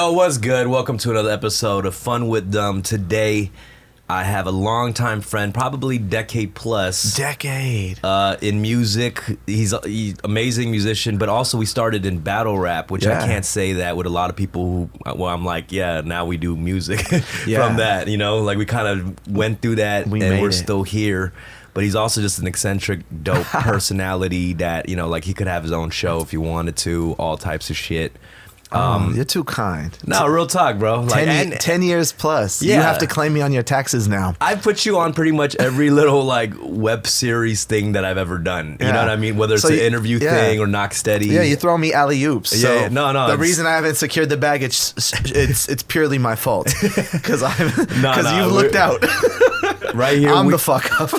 Yo, what's good? Welcome to another episode of Fun with Dumb. Today, I have a longtime friend, probably decade plus. In music. He's an amazing musician, but also we started in battle rap, which I can't say that with a lot of people who, well, I'm like, yeah, now we do music from that, you know? Like, we kind of went through that, and we're still here. But he's also just an eccentric, dope personality that, you know, like he could have his own show if he wanted to, all types of shit. You're too kind. No, real talk, bro. Like, 10 years plus. Yeah. You have to claim me on your taxes now. I put you on pretty much every little like web series thing that I've ever done. You know what I mean? Whether it's an interview thing or Knock Steady. Yeah, you throw me alley-oops. So no. The reason I haven't secured the bag, it's purely my fault. Because you've looked out. Right here. I'm the fuck up.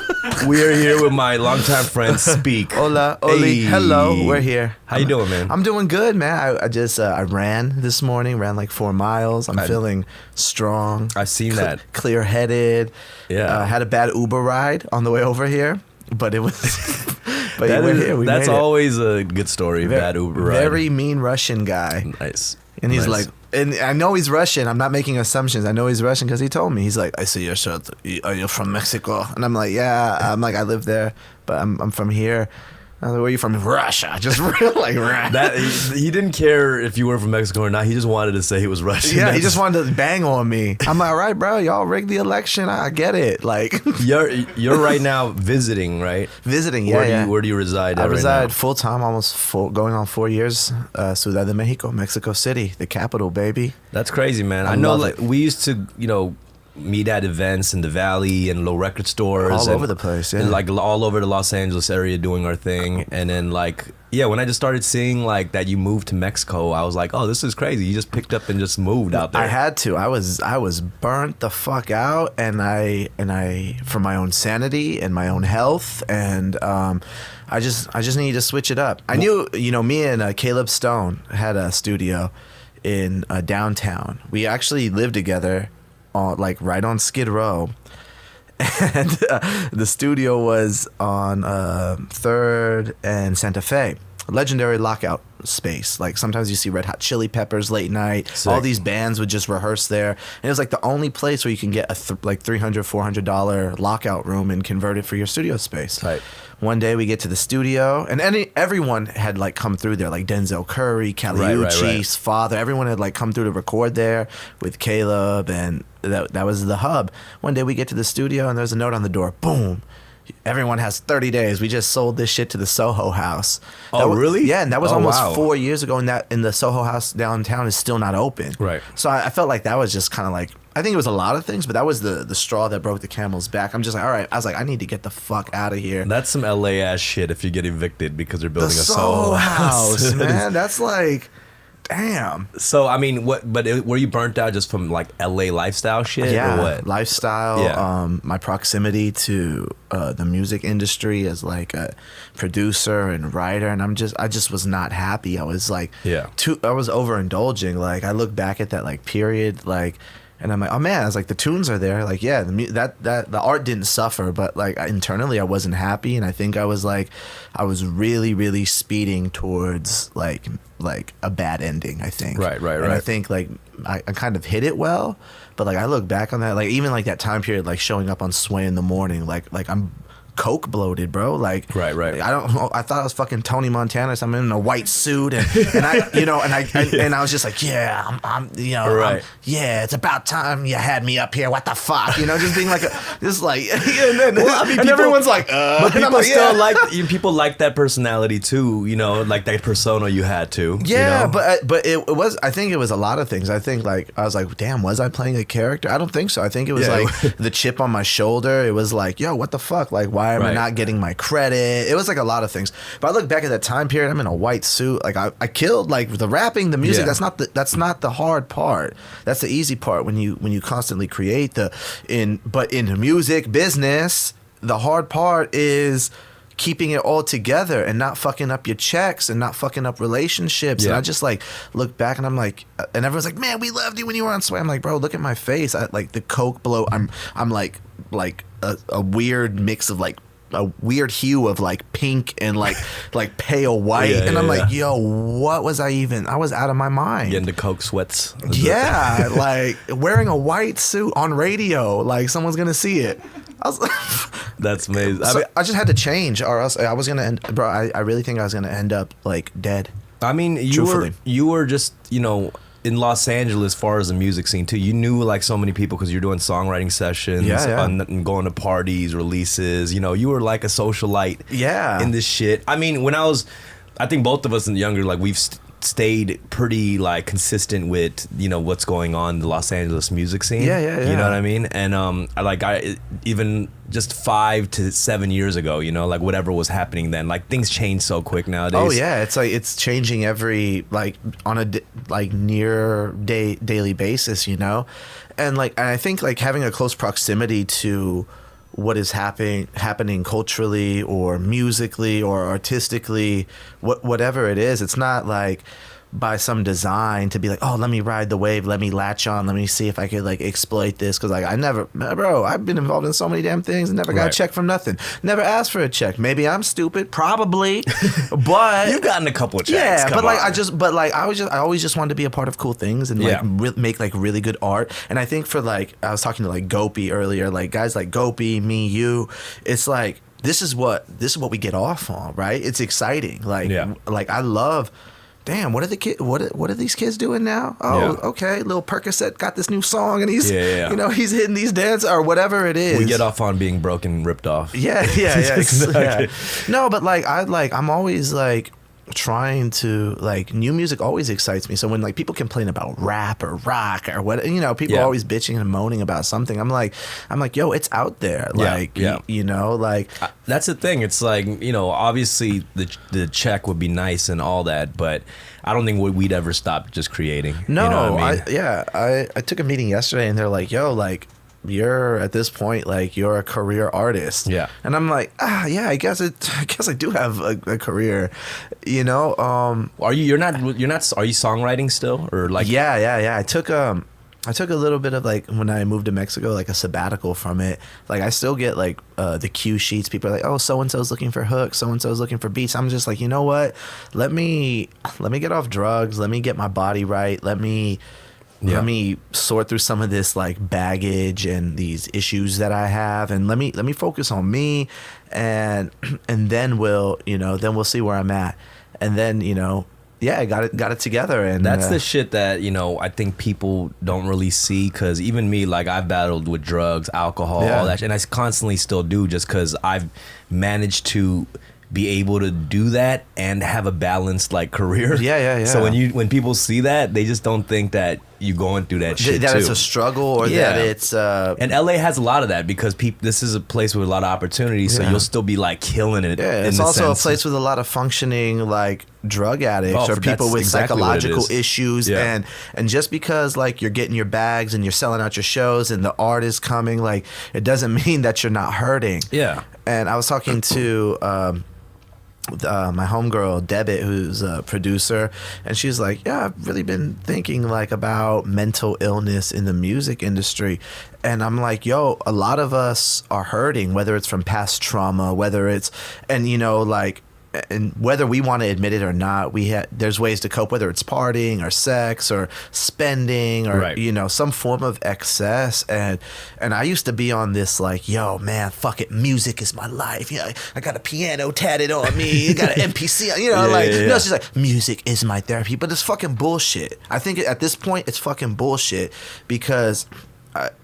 We're here with my longtime friend, Speak. Hola, Oli. Hey. Hello, we're here. How you doing, man? I'm doing good, man. I ran this morning, ran like 4 miles. I'm feeling strong. I've seen that. Clear-headed. Yeah. Had a bad Uber ride on the way over here, but it was... but we're here. That's always a good story, bad Uber ride. Very mean Russian guy. Nice. And he's like... And I know he's Russian. I'm not making assumptions. I know he's Russian because he told me. He's like, I see your shirt. Are you from Mexico? And I'm like, yeah. I'm like, I live there, but I'm from here. I was like, where are you from? Russia. Just real like that. He didn't care if you were from Mexico or not. He just wanted to say he was Russian. Yeah, he just wanted to bang on me. I'm like, all right, bro. Y'all rigged the election. I get it. Like, you're right now visiting, right? Visiting, yeah. Where do you reside? I reside full time, going on 4 years. Ciudad de Mexico, Mexico City, the capital, baby. That's crazy, man. I know. Like, we used to, meet at events in the Valley and little record stores all over the place, and like all over the Los Angeles area doing our thing. And then when I just started seeing like that you moved to Mexico, I was like, oh, this is crazy. You just picked up and just moved out there. I had to. I was burnt the fuck out, and I for my own sanity and my own health, and I just needed to switch it up. I knew, me and Caleb Stone had a studio in downtown. We actually lived together right on Skid Row, and the studio was on 3rd and Santa Fe. Legendary lockout space. Like, sometimes you see Red Hot Chili Peppers late night. Sick. All these bands would just rehearse there, and it was like the only place where you can get a $300, $400 lockout room and convert it for your studio space. Right. One day we get to the studio, and everyone had like come through there, like Denzel Curry, Caliucci's father. Everyone had like come through to record there with Caleb, and that was the hub. One day we get to the studio, and there's a note on the door. Boom. Everyone has 30 days. We just sold this shit to the Soho House. Really? Yeah, and that was almost 4 years ago, and the Soho House downtown is still not open. Right. So I felt like that was just kind of like, I think it was a lot of things, but that was the straw that broke the camel's back. I'm just like, all right. I was like, I need to get the fuck out of here. That's some LA ass shit if you get evicted because they're building a Soho House, man. That's like... Damn. So, I mean, were you burnt out just from like LA lifestyle shit? Yeah, or what? Lifestyle. Yeah. My proximity to the music industry as like a producer and writer, and I just was not happy. I was like, I was overindulging. Like, I look back at that like period, like. And I'm like, oh man, I was like, the tunes are there. Like, yeah, the art didn't suffer, but like internally I wasn't happy. And I think I was really, really speeding towards like a bad ending, I think. Right. And I think like I kind of hit it well, but like I look back on that, like even like that time period, like showing up on Sway in the morning, like I'm coke bloated, bro. Like, right. I thought I was fucking Tony Montana. So I'm in a white suit, and I, and I was just like, yeah, right. It's about time you had me up here. What the fuck, just being like, and everyone's like, but people still people like that personality too, like that persona you had too. Yeah, but it was. I think it was a lot of things. I think like I was like, damn, was I playing a character? I don't think so. I think it was like the chip on my shoulder. It was like, yo, what the fuck, like. Why am I not getting my credit? It was like a lot of things. But I look back at that time period. I'm in a white suit. Like I killed like the rapping, the music. Yeah. That's not the hard part. That's the easy part when you constantly create but in the music business, the hard part is keeping it all together and not fucking up your checks and not fucking up relationships. And I just like look back and I'm like, and everyone's like, man, we loved you when you were on Sway. I'm like, bro, look at my face. I like the coke blow. I'm like a weird mix of like a weird hue of like pink and like pale white, and I'm like, yo, what was I was out of my mind. Getting the Coke sweats. Yeah, like wearing a white suit on radio, like someone's gonna see it. That's amazing. So I just had to change, or else I was gonna end, bro. I really think I was gonna end up like dead. I mean, you were just, you know, in Los Angeles, as far as the music scene too, you knew like so many people because you're doing songwriting sessions, and going to parties, releases. You know, you were like a socialite, in this shit. I mean, I think both of us in younger, like we've stayed pretty like consistent with, you know, what's going on in the Los Angeles music scene. Yeah. You know what I mean? And I even just 5 to 7 years ago, you know, like whatever was happening then, like things change so quick nowadays. Oh yeah, it's like it's changing every like on a like near daily basis, you know, and I think like having a close proximity to what is happening culturally or musically or artistically, whatever it is, it's not like by some design to be like, oh, let me ride the wave, let me latch on, let me see if I could like exploit this, because like I've been involved in so many damn things and never got a check from nothing, never asked for a check. Maybe I'm stupid, probably, but you've gotten a couple of checks. Yeah, I always just wanted to be a part of cool things and like make like really good art. And I think for like, I was talking to like Gopi earlier, like guys like Gopi, me, you, it's like this is what we get off on, right? It's exciting. Like I love. Damn, what are these kids doing now? Oh, okay, little Percocet got this new song and he's you know, he's hitting these dances or whatever it is. We get off on being broken, ripped off. Yeah. Exactly. No, but like I'm always like trying to like new music always excites me. So when like people complain about rap or rock or what, you know, people always bitching and moaning about something. I'm like, yo, it's out there. Like, you know, like that's the thing. It's like, you know, obviously the check would be nice and all that, but I don't think we'd ever stop just creating. No, you know what I mean? I took a meeting yesterday and they're like, yo, like, you're at this point like you're a career artist, and I'm like, I guess I do have a career, you know. Are you songwriting still, or like? I took a little bit of like when I moved to Mexico, like a sabbatical from it. Like I still get like the cue sheets. People are like, oh, so and so's looking for hooks, so and so's looking for beats. I'm just like, you know what? Let me get off drugs. Let me get my body right. Let me sort through some of this like baggage and these issues that I have, and let me focus on me, and then we'll see where I'm at, and then I got it together. And that's the shit that, you know, I think people don't really see, because even me, like I've battled with drugs, alcohol, all that, and I constantly still do, just because I've managed to be able to do that and have a balanced like career. So when people see that, they just don't think that you going through that shit that too. It's a struggle, or that it's and LA has a lot of that, because this is a place with a lot of opportunities, so you'll still be like killing it. It's also a place with a lot of functioning like drug addicts or people with psychological issues, and just because like you're getting your bags and you're selling out your shows and the art is coming, like it doesn't mean that you're not hurting. And I was talking to my homegirl Debit, who's a producer, and she's like, I've really been thinking like about mental illness in the music industry. And I'm like, yo, a lot of us are hurting, whether it's from past trauma, whether it's, and you know, like, and whether we want to admit it or not, there's ways to cope, whether it's partying or sex or spending or you know, some form of excess. And I used to be on this like, yo man, fuck it, music is my life. You know, I got a piano tatted on me, I got an MPC, you know, it's just like music is my therapy. But it's fucking bullshit. I think at this point it's fucking bullshit, because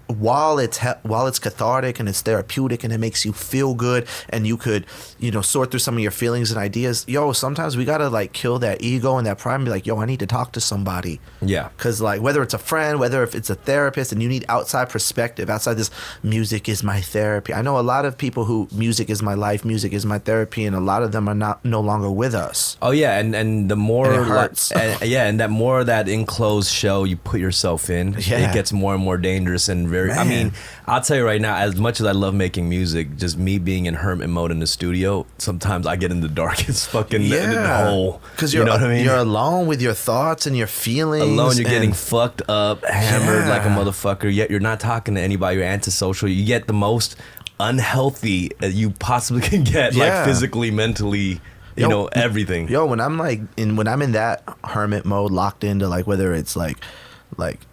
while it's cathartic and it's therapeutic and it makes you feel good and you could, you know, sort through some of your feelings and ideas, sometimes we gotta like kill that ego and that pride and be like, I need to talk to somebody. Because like whether it's a friend, whether if it's a therapist, and you need outside perspective, outside this music is my therapy. I know a lot of people who music is my life, music is my therapy, and a lot of them are no longer with us. And the more and it hurts. and that more that enclosed shell you put yourself in, it gets more and more dangerous and very. I mean, I'll tell you right now, as much as I love making music, just me being in hermit mode in the studio, sometimes I get in the darkest fucking hole. Because you know what I mean? You're alone with your thoughts and your feelings. Alone, you're getting fucked up, hammered like a motherfucker, yet you're not talking to anybody, you're antisocial. You get the most unhealthy as you possibly can get, like physically, mentally, you know, everything. Yo, when I'm in that hermit mode, locked into like whether it's like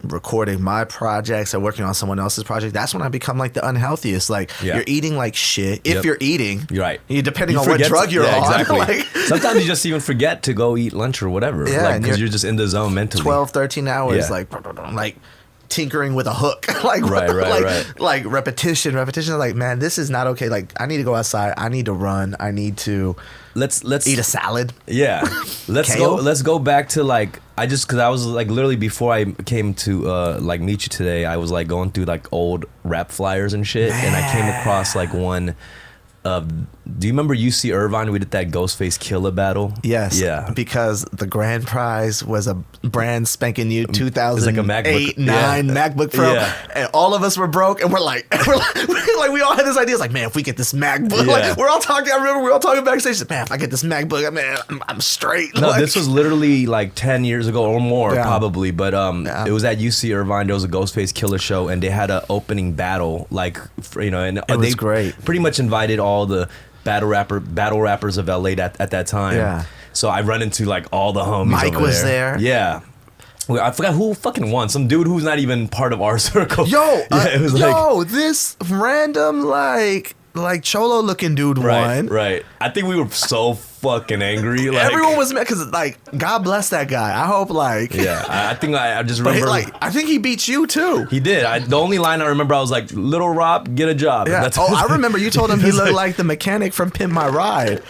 recording my projects or working on someone else's project, that's when I become like the unhealthiest. Like you're eating like shit. If you're eating, you're right. Depending on what drug you're on. Exactly. Like, sometimes you just even forget to go eat lunch or whatever. Yeah, because you're just in the zone mentally. 12, 13 hours, like tinkering with a hook. Like repetition. Like, man, this is not okay. Like, I need to go outside. I need to run. I need to let's eat a salad. Yeah. Let's go back to like, because I was like literally before I came to like meet you today, I was like going through like old rap flyers and shit, and I came across like one. Do you remember UC Irvine? We did that Ghostface Killer battle. Yes. Yeah. Because the grand prize was a brand spanking new 2008, like a MacBook, 9 MacBook Pro, and all of us were broke, and we're like we all had this idea. It's like, man, if we get this MacBook, like we're all talking. I remember we were all talking backstage. Man, if I get this MacBook, man, I'm straight. No, like, this was literally like 10 years ago or more, probably. But it was at UC Irvine. There was a Ghostface Killer show, and they had an opening battle, like and it was great. Pretty much invited all the battle rappers of LA at that time. Yeah. So I run into like all the homies. Mike was there. Yeah. I forgot who fucking won. Some dude who's not even part of our circle. It was this random like cholo looking dude won. Right. I think we were so fucking angry. Like, everyone was mad because like, God bless that guy. I hope like. Yeah, I think I just remember. But I think he beat you too. He did. The only line I remember, I was like, "Little Rob, get a job." Yeah. I remember you told him he looked like the mechanic from Pimp My Ride.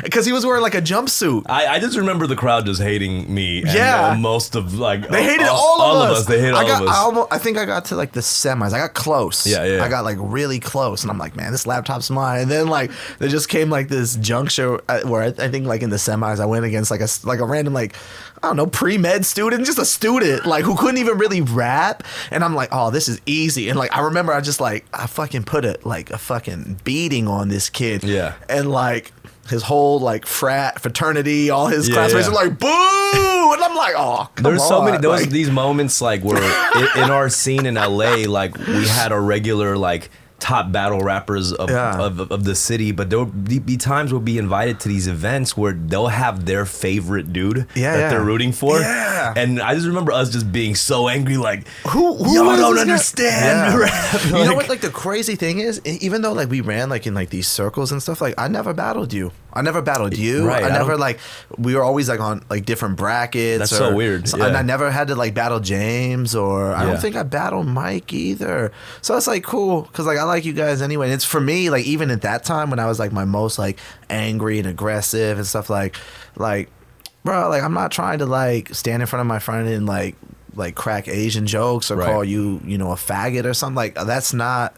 Because he was wearing like a jumpsuit. I just remember the crowd just hating me. And, most of like they hated all of us. They hated all of us. I think I got to like the semis. I got close. Yeah. I got like really close, and I'm like, man, this laptop's mine. And then like there just came like this juncture where I think like in the semis I went against like a random like, I don't know, pre-med student, just a student like who couldn't even really rap. And I'm like, oh, this is easy. And like I remember I fucking put a fucking beating on this kid. Yeah. And like his whole like fraternity, all his classmates are like, boo! And I'm like, oh, come on. There's so many. There was these moments like where in our scene in LA, like we had our regular like top battle rappers of the city, but there will be times we'll be invited to these events where they'll have their favorite dude that they're rooting for. Yeah. And I just remember us just being so angry, like, who y'all don't understand rap. You know what, like the crazy thing is, even though like we ran like in like these circles and stuff, like I never battled you. Right. I never like, we were always like on like different brackets. That's so weird. And I never had to like battle James, or I don't think I battled Mike either. So it's like cool, because like I like you guys anyway. And it's for me, like even at that time when I was like my most like angry and aggressive and stuff, like bro, like I'm not trying to like stand in front of my friend and like crack Asian jokes or call you know, a faggot or something. Like that's not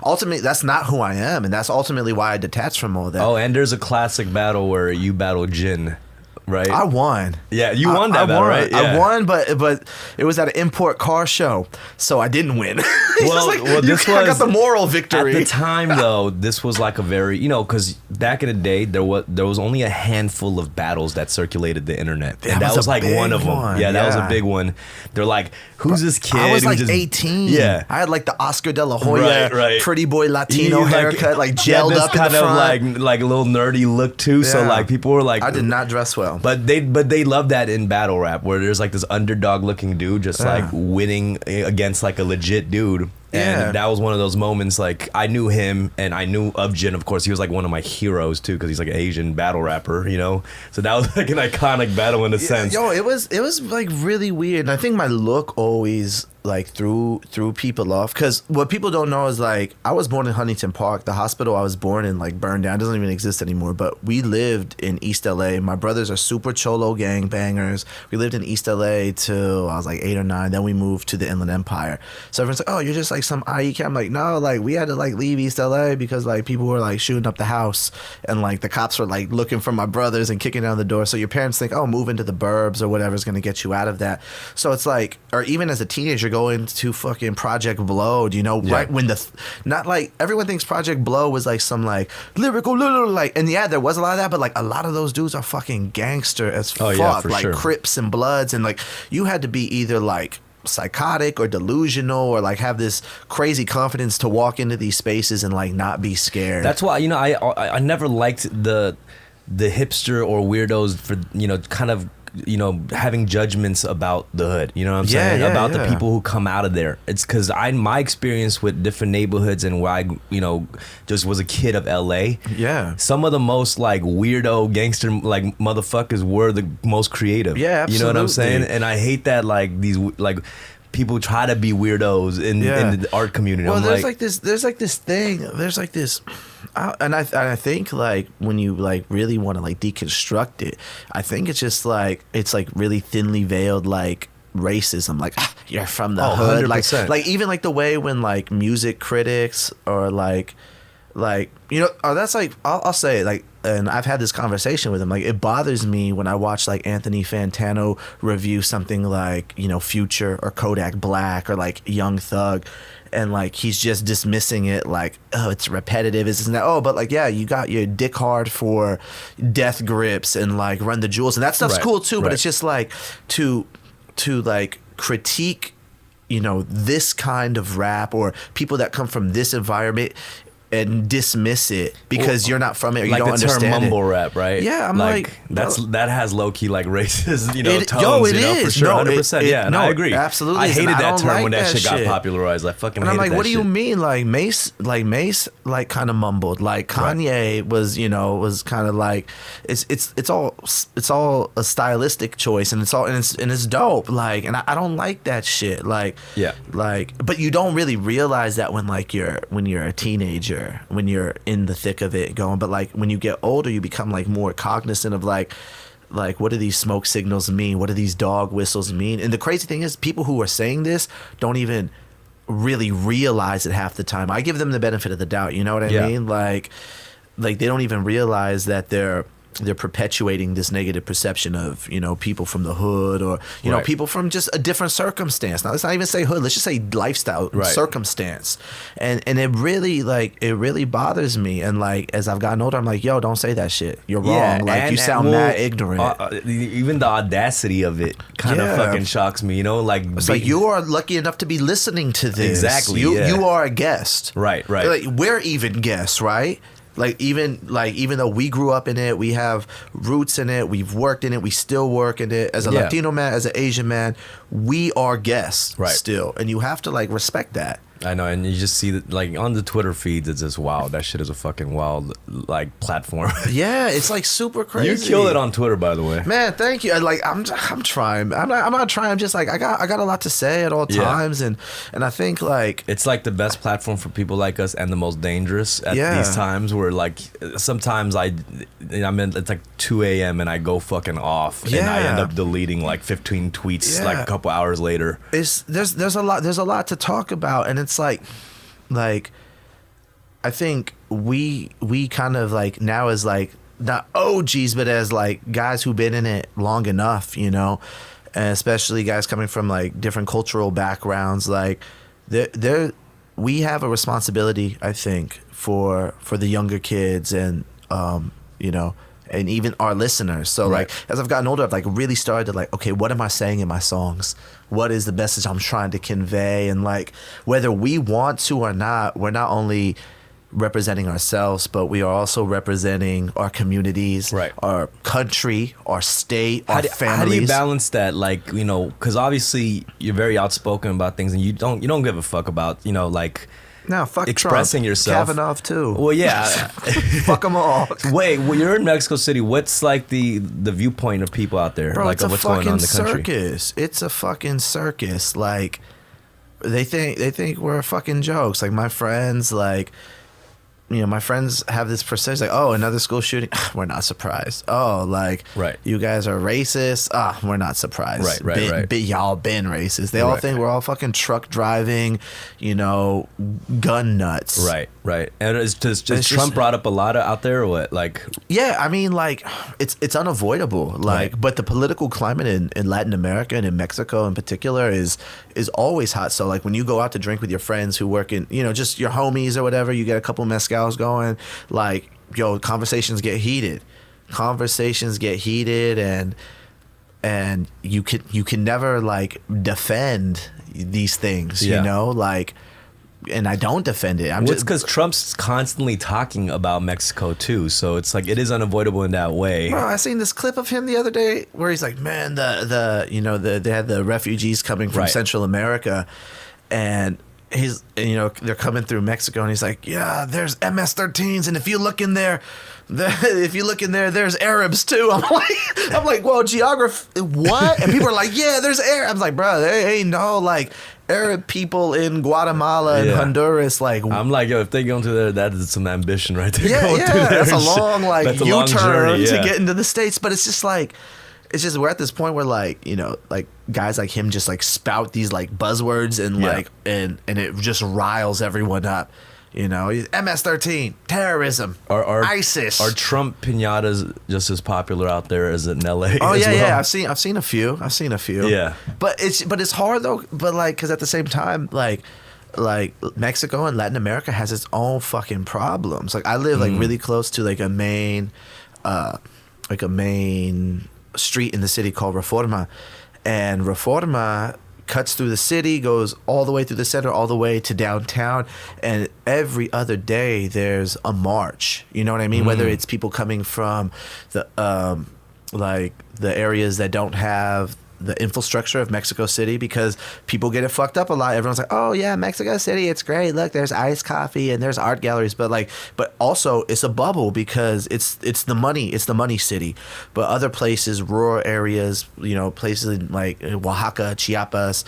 ultimately, that's not who I am, and that's ultimately why I detached from all that. Oh, and there's a classic battle where you battle Jin. Right, I won. Yeah, you won that battle, right? Yeah. I won, but it was at an import car show, so I didn't win. I got the moral victory. At the time, though, this was like a very, you know, because back in the day, there was only a handful of battles that circulated the internet, and that was like one of them. Yeah, that was a big one. They're like, who's this kid? I was like 18. Yeah, I had like the Oscar De La Hoya pretty boy Latino haircut, like gelled up in the front, kind of like a little nerdy look too. So like people were like, I did not dress well. But they love that in battle rap, where there's like this underdog looking dude just like winning against like a legit dude. And that was one of those moments, like I knew him and I knew of Jin, of course. He was like one of my heroes too, because he's like an Asian battle rapper, you know? So that was like an iconic battle in a sense. Yo, it was like really weird. And I think my look always like threw people off, because what people don't know is like I was born in Huntington Park. The hospital I was born in like burned down. It doesn't even exist anymore, but we lived in East LA. My brothers are super cholo gang bangers. We lived in East LA till I was like 8 or 9. Then we moved to the Inland Empire. So everyone's like, oh, you're just like some IE kid. I'm like, no, like we had to like leave East LA because like people were like shooting up the house, and like the cops were like looking for my brothers and kicking down the door. So your parents think, oh, move into the burbs or whatever's gonna get you out of that. So it's like, or even as a teenager, go into fucking Project Blow, you know, right when not like everyone thinks Project Blow was like some like lyrical like, and there was a lot of that, but like a lot of those dudes are fucking gangster as fuck, like sure. Crips and Bloods, and like you had to be either like psychotic or delusional or like have this crazy confidence to walk into these spaces and like not be scared. That's why, you know, I never liked the hipster or weirdos for, you know, kind of, you know, having judgments about the hood, you know what I'm saying? About the people who come out of there. It's because my experience with different neighborhoods and where I, you know, just was a kid of LA. Yeah. Some of the most like weirdo gangster like motherfuckers were the most creative. Yeah, absolutely. You know what I'm saying? And I hate that like these like people try to be weirdos in the art community. Well, I'm there's like this thing. There's like this. And I think like when you like really want to like deconstruct it, I think it's just like it's like really thinly veiled like racism, like you're from the hood, 100%. like even like the way when like music critics or like you know, or that's like I'll say it, like, and I've had this conversation with him, like it bothers me when I watch like Anthony Fantano review something like, you know, Future or Kodak Black or like Young Thug, and like he's just dismissing it like, oh, it's repetitive, isn't that? Oh, but like, yeah, you got your dick hard for Death Grips and like Run the Jewels, and that stuff's cool too, but it's just like to like critique, you know, this kind of rap or people that come from this environment and dismiss it because you're not from it or you don't understand it. Like the term mumble rap, right? Yeah, I'm like that has low key like racist, you know, tones, you know, for sure, 100%. Yeah, and I agree. Absolutely, I hated that term like when that shit got shit. popularized. I fucking and hated I'm like, that what do shit. you mean? Like Mace, like kind of mumbled. Like Kanye was, you know, was kind of like it's all a stylistic choice, and it's dope. Like, and I don't like that shit. Like, but you don't really realize that when you're a teenager, when you're in the thick of it going, but like when you get older, you become like more cognizant of like what do these smoke signals mean? What do these dog whistles mean? And the crazy thing is, people who are saying this don't even really realize it half the time. I give them the benefit of the doubt. You know what I mean? Like they don't even realize that they're perpetuating this negative perception of, you know, people from the hood or, you know, people from just a different circumstance. Now, let's not even say hood. Let's just say lifestyle, circumstance. And it really bothers me. And like, as I've gotten older, I'm like, yo, don't say that shit. You're wrong. Like, you sound mad ignorant. Even the audacity of it kind of fucking shocks me, you know? Like, it's like, you are lucky enough to be listening to this. Exactly. You are a guest. Right. Like, we're even guests, right? Even though we grew up in it, we have roots in it, we've worked in it, we still work in it. As a Latino man, as an Asian man, we are guests still. And you have to like respect that. I know, and you just see that like on the Twitter feeds, it's just wild. That shit is a fucking wild like platform. Yeah, it's like super crazy. You kill it on Twitter, by the way. Man, thank you. Like I'm trying. I'm not trying. I'm just like I got a lot to say at all times, and I think like it's like the best platform for people like us, and the most dangerous at these times. Where like sometimes I'm in, it's like 2 a.m. and I go fucking off, and I end up deleting like 15 tweets like a couple hours later. There's a lot to talk about, and it's like I think we kind of like now as like not OGs, but as like guys who've been in it long enough, you know, and especially guys coming from like different cultural backgrounds, like we have a responsibility, I think, for the younger kids and you know, and even our listeners. So like as I've gotten older, I've like really started to like, okay, what am I saying in my songs? What is the message I'm trying to convey? And like whether we want to or not, we're not only representing ourselves, but we are also representing our communities, our country, our state, our families. How do you balance that? Like, you know, because obviously you're very outspoken about things, and you don't give a fuck about, you know, like fuck expressing Trump. yourself. Kavanaugh too. Well, yeah. Fuck them all. Wait, well, you're in Mexico City. What's like the viewpoint of people out there? Bro, like it's a what's fucking going on in the country? circus. It's a fucking circus. Like they think we're fucking jokes. Like my friends, like, you know, my friends have this percentage like, oh, another school shooting. We're not surprised. Oh, like, you guys are racist. We're not surprised. Right. Y'all been racist. They all think we're all fucking truck driving, you know, gun nuts. Right. And is Trump brought up a lot out there or what? Like, yeah, I mean, like, it's unavoidable. Like, but the political climate in Latin America and in Mexico in particular is always hot. So like when you go out to drink with your friends who work in, you know, just your homies or whatever, you get a couple mezcals going, like, yo, conversations get heated, and and you can never like defend these things, Yeah. you know, like. And I don't defend it. It's because Trump's constantly talking about Mexico too, so it's like it is unavoidable in that way. Bro, I seen this clip of him the other day where he's like, man, they had the refugees coming from Central America, and they're coming through Mexico, and he's like, yeah, there's MS-13s, and if you look in there, there's Arabs too. I'm like, well, geography, what? And people are like, yeah, there's Arabs. I'm like, bro, there ain't no like Arab people in Guatemala and Honduras. Like, I'm like, yo, if they go through there, that is some ambition right there. Yeah, that's a long like U-turn to get into the States. But it's just like, we're at this point where like, like guys like him just like spout these like buzzwords and like and it just riles everyone up. MS-13, terrorism, ISIS. Are Trump pinatas just as popular out there as in LA? Oh yeah, well? yeah. I've seen a few. Yeah. But it's hard though. But like, because at the same time, like Mexico and Latin America has its own fucking problems. Like I live like really close to like a main street in the city called Reforma, and Reforma cuts through the city, goes all the way through the center, all the way to downtown, and every other day there's a march. You know what I mean? Whether it's people coming from the like the areas that don't have the infrastructure of Mexico City, because people get it fucked up a lot. Everyone's like, oh yeah, Mexico City, it's great. Look, there's iced coffee and there's art galleries, but also it's a bubble because it's the money city. But other places, rural areas, places like Oaxaca, Chiapas,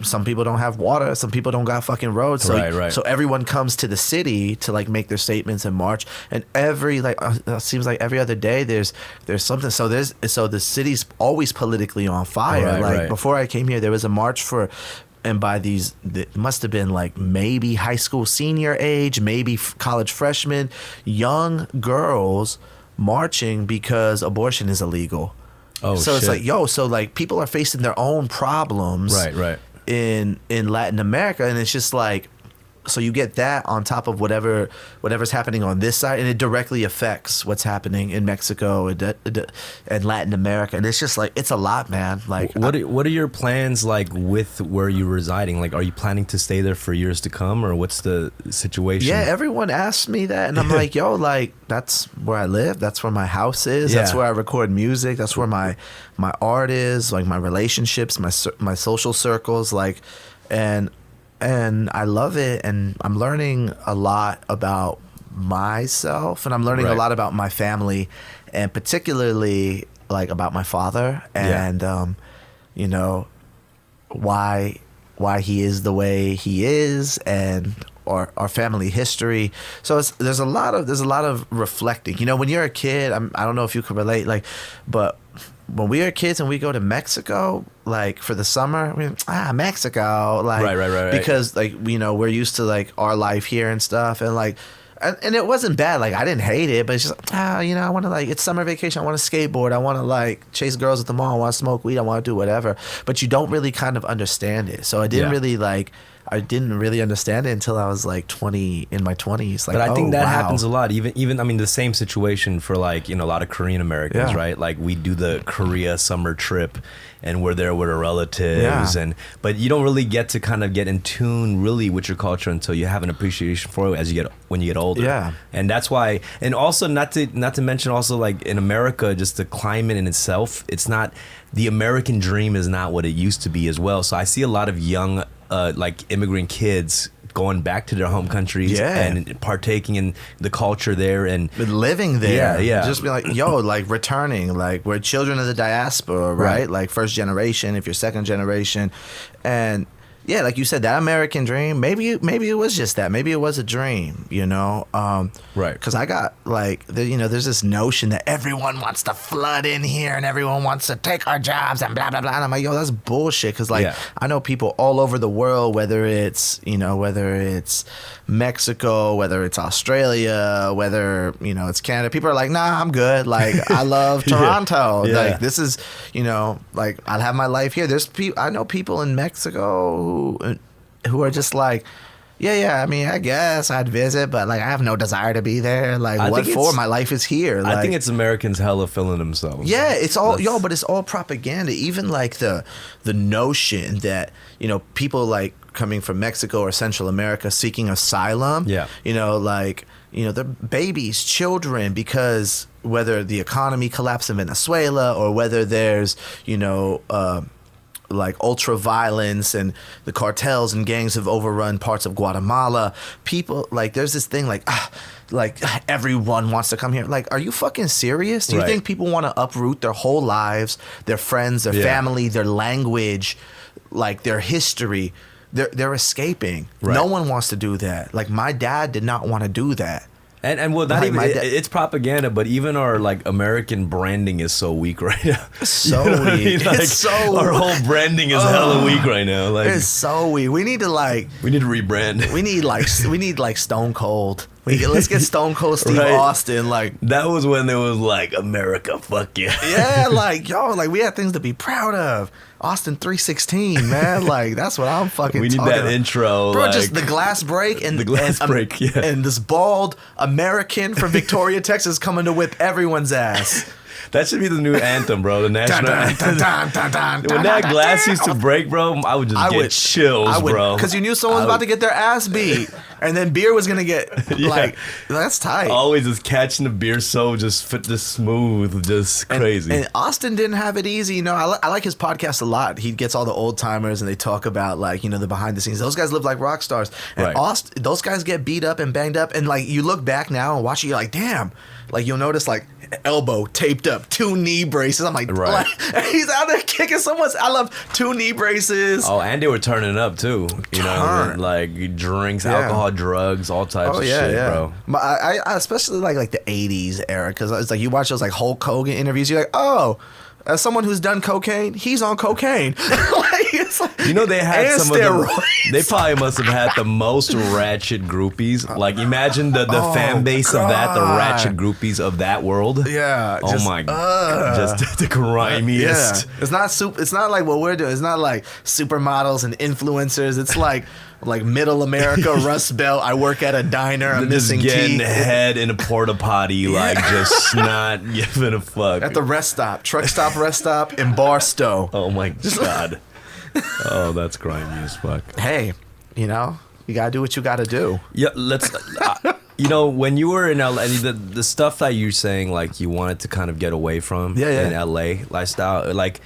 some people don't have water, some people don't got fucking roads, so everyone comes to the city to like make their statements and march, and it seems like every other day there's something, so the city's always politically on fire. Before I came here, there was a march and by these, it must have been like maybe high school senior age, maybe college freshmen, young girls marching because abortion is illegal. Oh, so shit. It's like, so like people are facing their own problems in Latin America, and it's just like, so you get that on top of whatever's happening on this side, and it directly affects what's happening in Mexico and Latin America, and it's just like, it's a lot, man. Like, what are your plans like with where you're residing? Like, are you planning to stay there for years to come, or what's the situation? Yeah, everyone asks me that, and I'm like, yo, like, that's where I live, that's where my house is, that's where I record music, that's where my art is, like my relationships, my social circles, like, and I love it, and I'm learning a lot about myself, and I'm learning a lot about my family, and particularly like about my father, and why he is the way he is, and our family history. So there's a lot of reflecting. When you're a kid, I don't know if you can relate, like, but when we are kids and we go to Mexico, like for the summer, Mexico, like, right. because like, we're used to like our life here and stuff, and like, and it wasn't bad. Like, I didn't hate it, but it's just, I want to, like, it's summer vacation. I want to skateboard. I want to like chase girls at the mall. I want to smoke weed. I want to do whatever. But you don't really kind of understand it. So I didn't really understand it until I was like 20, in my 20s. Like, but I think that happens a lot. Even I mean, the same situation for like, a lot of Korean Americans, right? Like, we do the Korea summer trip, and we're there with our relatives, but you don't really get to kind of get in tune really with your culture until you have an appreciation for it when you get older. Yeah, and that's why. And also, not to mention also, like, in America, just the climate in itself. It's not, the American dream is not what it used to be as well. So I see a lot of young like immigrant kids going back to their home countries and partaking in the culture there and living there. Just be like, like returning, like, we're children of the diaspora, right? Like, first generation, if you're second generation, and yeah, like you said, that American dream, maybe it was just that. Maybe it was a dream, right? Because I got like, there's this notion that everyone wants to flood in here and everyone wants to take our jobs and blah blah blah. And I'm like, that's bullshit. Because like, I know people all over the world, whether it's Mexico, whether it's Australia, whether it's Canada. People are like, nah, I'm good. Like, I love Toronto. Like, this is, like, I'll have my life here. I know people in Mexico who are just like, Yeah. I mean, I guess I'd visit, but like I have no desire to be there. Like, what for? My life is here. Like, I think it's Americans hella feeling themselves. Yeah, it's all but it's all propaganda. Even like the notion that, you know, people like coming from Mexico or Central America seeking asylum. Yeah. You know, like, you know, they're babies, children, because whether the economy collapsed in Venezuela or whether there's, you know, like ultra violence and the cartels and gangs have overrun parts of Guatemala. People like there's this thing like everyone wants to come here. Like, are you fucking serious? Do you think people want to uproot their whole lives, their friends, their family, their language, like their history? They're escaping. Right. No one wants to do that. Like, my dad did not want to do that. And well, not like even it's propaganda, but even our like American branding is so weak right now. So weak. I mean? Like, it's so our whole branding is hella weak right now. Like, it's so weak. We need to rebrand. We need like Stone Cold. Let's get Stone Cold Steve Austin. Like, that was when there was like America, fuck yeah. Yeah, like like we had things to be proud of. Austin 316, man. Like, that's what I'm fucking we need that about. Intro. Bro, like, just the glass break and and this bald American from Victoria, Texas coming to whip everyone's ass. That should be the new anthem, bro. The national anthem. When that glass used to break, bro, I would just get chills, bro. Because you knew someone was about to get their ass beat. And then beer was going to get, like, that's tight. Always just catching the beer so just smooth, just crazy. And Austin didn't have it easy. You know, I like his podcast a lot. He gets all the old timers and they talk about, like, you know, the behind the scenes. Those guys live like rock stars. And Austin, those guys get beat up and banged up. And, like, you look back now and watch it, you're like, damn. Like, you'll notice, like, elbow taped up, 2 knee braces. I'm like, he's out there kicking someone's. I love 2 knee braces. Oh, and they were turning up too. You know, like drinks, alcohol, drugs, all types of shit, bro. But I especially like the 80s era, because it's like you watch those like Hulk Hogan interviews, you're like, oh, as someone who's done cocaine, he's on cocaine. It's like, you know, they had some steroids. Of the. They probably must have had the most ratchet groupies. Like, imagine the fan base of that, the ratchet groupies of that world. Yeah. Oh my god. Just the grimiest. Yeah. It's not like what we're doing. It's not like supermodels and influencers. It's like middle America, Rust Belt. I work at a diner. I'm missing getting teeth. Head in a porta potty, like just not giving a fuck. At the rest stop, truck stop, rest stop in Barstow. Oh my god. Oh, that's grimy as fuck. Hey, you know, you gotta do what you gotta do. Yeah, let's. You know, when you were in LA, the stuff that you're saying, like you wanted to kind of get away from in LA lifestyle, like.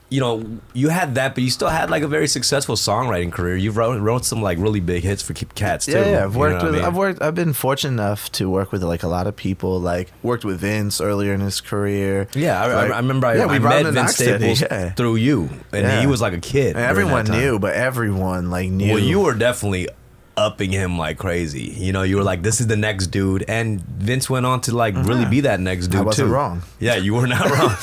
You know, you had that, but you still had like a very successful songwriting career. You wrote some like really big hits for Cats too. Yeah, I've been fortunate enough to work with like a lot of people. Like worked with Vince earlier in his career. Yeah, I remember. I met Vince Staples through you, and he was like a kid. And everyone knew, but everyone like knew. Well, you were definitely upping him like crazy. You know, you were like, this is the next dude, and Vince went on to like really be that next dude. I wasn't wrong. Yeah, you were not wrong.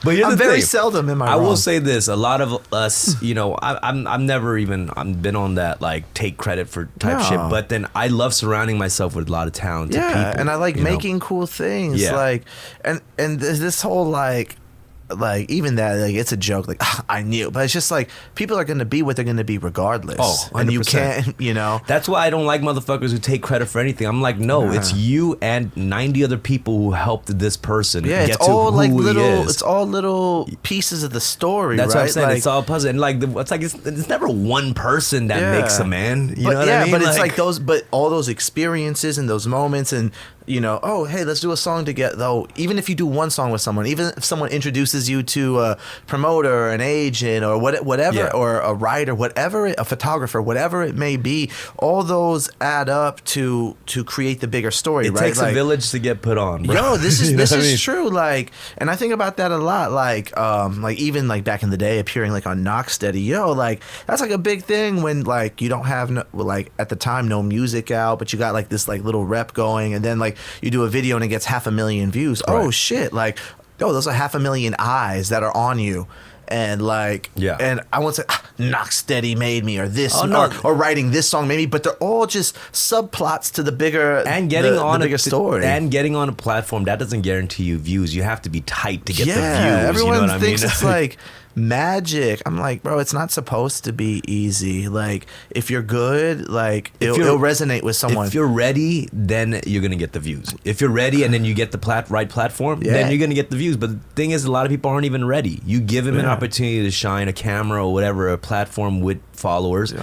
But here's I'm the very thing. seldom in my. I will say this: a lot of us, you know, I'm never even been on that like take credit for type shit. But then I love surrounding myself with a lot of talented people. Yeah, and I like making cool things. Yeah. Like, and there's this whole like even that, like, it's a joke, like, I knew, but it's just like people are gonna be what they're gonna be regardless. Oh, 100%. And you can't, you know. That's why I don't like motherfuckers who take credit for anything. I'm like, no, it's you and 90 other people who helped this person get to who he is. It's all little pieces of the story. That's right? what I'm saying. Like, it's all puzzle, and like it's never one person that makes a man. You know what I mean? But it's like those, but all those experiences and those moments and. You know, oh, hey, let's do a song together. Though, even if you do one song with someone, even if someone introduces you to a promoter, an agent, or whatever, or a writer, whatever, a photographer, whatever it may be, all those add up to create the bigger story. It takes a village to get put on, bro. Yo, this is true. Like, and I think about that a lot. Like even like back in the day, appearing like on Knock Steady. Yo, like that's like a big thing when like you don't have at the time no music out, but you got like this like little rep going, and then like. You do a video and it gets 500,000 views. Right. Oh shit! Like, those are 500,000 eyes that are on you, and like, and I won't say Knock Steady made me or this or writing this song made me, but they're all just subplots to the bigger and getting on the bigger story. And getting on a platform that doesn't guarantee you views. You have to be tight to get the views. Everyone you know what thinks I mean? It's like. magic. I'm like, bro, it's not supposed to be easy. Like, if you're good, like, it'll resonate with someone. If you're ready, then you're going to get the views. If you're ready and then you get the right platform, then you're going to get the views. But the thing is, a lot of people aren't even ready. You give them an opportunity to shine a camera or whatever, a platform with followers.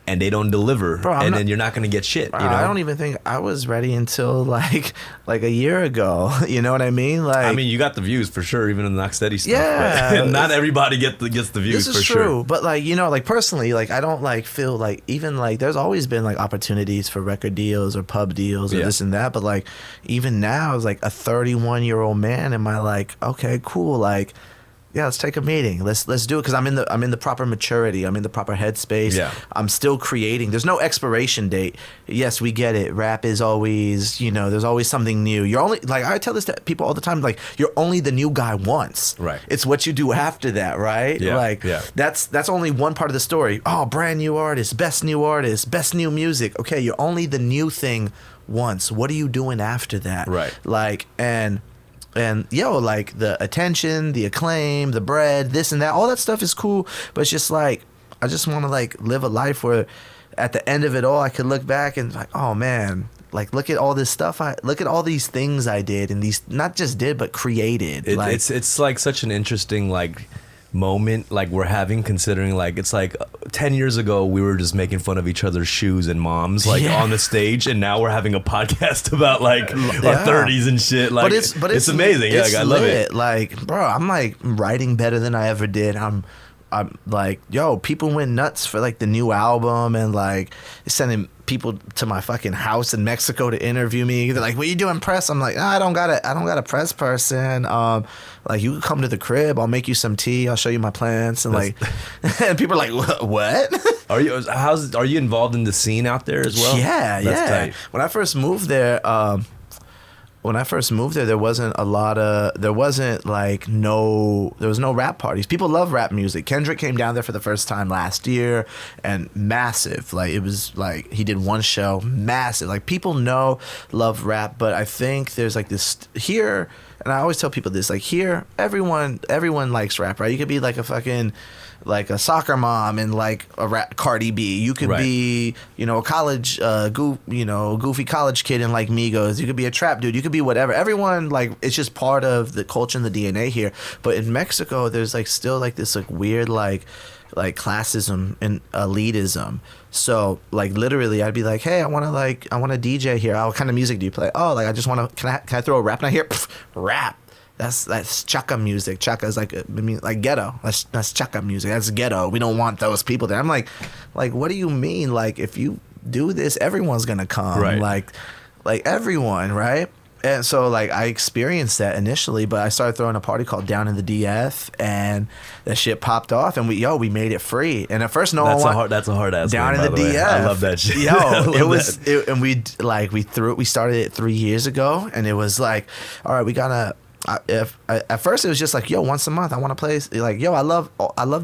And they don't deliver, then you're not gonna get shit. You know? I don't even think I was ready until like a year ago. You know what I mean? Like, I mean, you got the views for sure, even in the Knock Steady stuff. Yeah, not everybody gets the views. This is for true, sure. but like, you know, like personally, like I don't like feel like, even like there's always been like opportunities for record deals or pub deals or this and that, but like even now as like a 31-year-old man, am I like, okay, cool, like, yeah, let's take a meeting. Let's do it, because I'm in the proper maturity. I'm in the proper headspace. Yeah. I'm still creating. There's no expiration date. Yes, we get it. Rap is always, you know, there's always something new. You're only, like, I tell this to people all the time, like, you're only the new guy once. Right. It's what you do after that, right? Yeah. Like, that's only one part of the story. Oh, brand new artist, best new music. Okay, you're only the new thing once. What are you doing after that? Right. Like, and yo, like the attention, the acclaim, the bread, this and that, all that stuff is cool, but it's just like, I just want to like live a life where at the end of it all I could look back and like, oh man, like look at all this stuff, look at all these things I did, and these, not just did but created. It's like such an interesting like moment like we're having, considering like it's like 10 years ago we were just making fun of each other's shoes and moms like on the stage, and now we're having a podcast about like our 30s and shit. Like, but it's amazing. It's like, I love it. Like, bro, I'm like writing better than I ever did. I'm like, yo, people went nuts for like the new album, and like sending people to my fucking house in Mexico to interview me. They're like, what you doing press? I'm like, I don't got a press person. Like, you can come to the crib, I'll make you some tea, I'll show you my plants, and like and people are like, what? Are you involved in the scene out there as well? Yeah. That's tight. When I first moved there, there wasn't no rap parties. People love rap music. Kendrick came down there for the first time last year, and massive. Like, it was like he did one show, massive. Like, people love rap, but I think there's like this here, and I always tell people this, like, here everyone likes rap, right? You could be like a fucking, like a soccer mom and like a rap Cardi B. You could be, you know, a college goofy college kid and like Migos. You could be a trap dude. You could be whatever. Everyone, like, it's just part of the culture and the DNA here. But in Mexico, there's like still like this like weird like classism and elitism. So like literally I'd be like, hey, I want to DJ here. Oh, what kind of music do you play? Oh, like I just want to, can I throw a rap night here? Pff, rap. That's chaka music. Chaka is like, I mean, like ghetto. That's chaka music. That's ghetto. We don't want those people there. I'm like, what do you mean? Like, if you do this, everyone's gonna come. Right. Like everyone, right? And so like I experienced that initially, but I started throwing a party called Down in the DF, and that shit popped off, and we made it free. And at first, that's a hard ass Down name, in the DF. I love that shit. Yo, and we started it 3 years ago, and it was like, all right, we gotta. At first it was just like, yo, once a month I want to play, like, yo, I love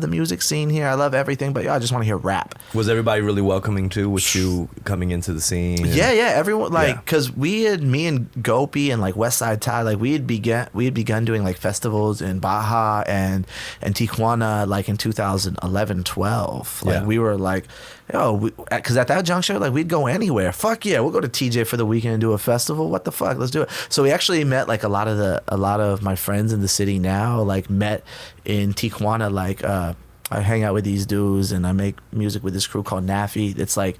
the music scene here, I love everything, but yo, I just want to hear rap. Was everybody really welcoming too with you coming into the scene? Yeah, everyone, like, because me and Gopi and like West Side Ty, like we had begun doing like festivals in Baja and Tijuana like in 2011-12. Like we were like, yo, because at that juncture, like, we'd go anywhere. Fuck yeah, we'll go to TJ for the weekend and do a festival. What the fuck? Let's do it. So we actually met like a lot of my friends in the city now, like met in Tijuana. Like I hang out with these dudes and I make music with this crew called Nafi. It's like,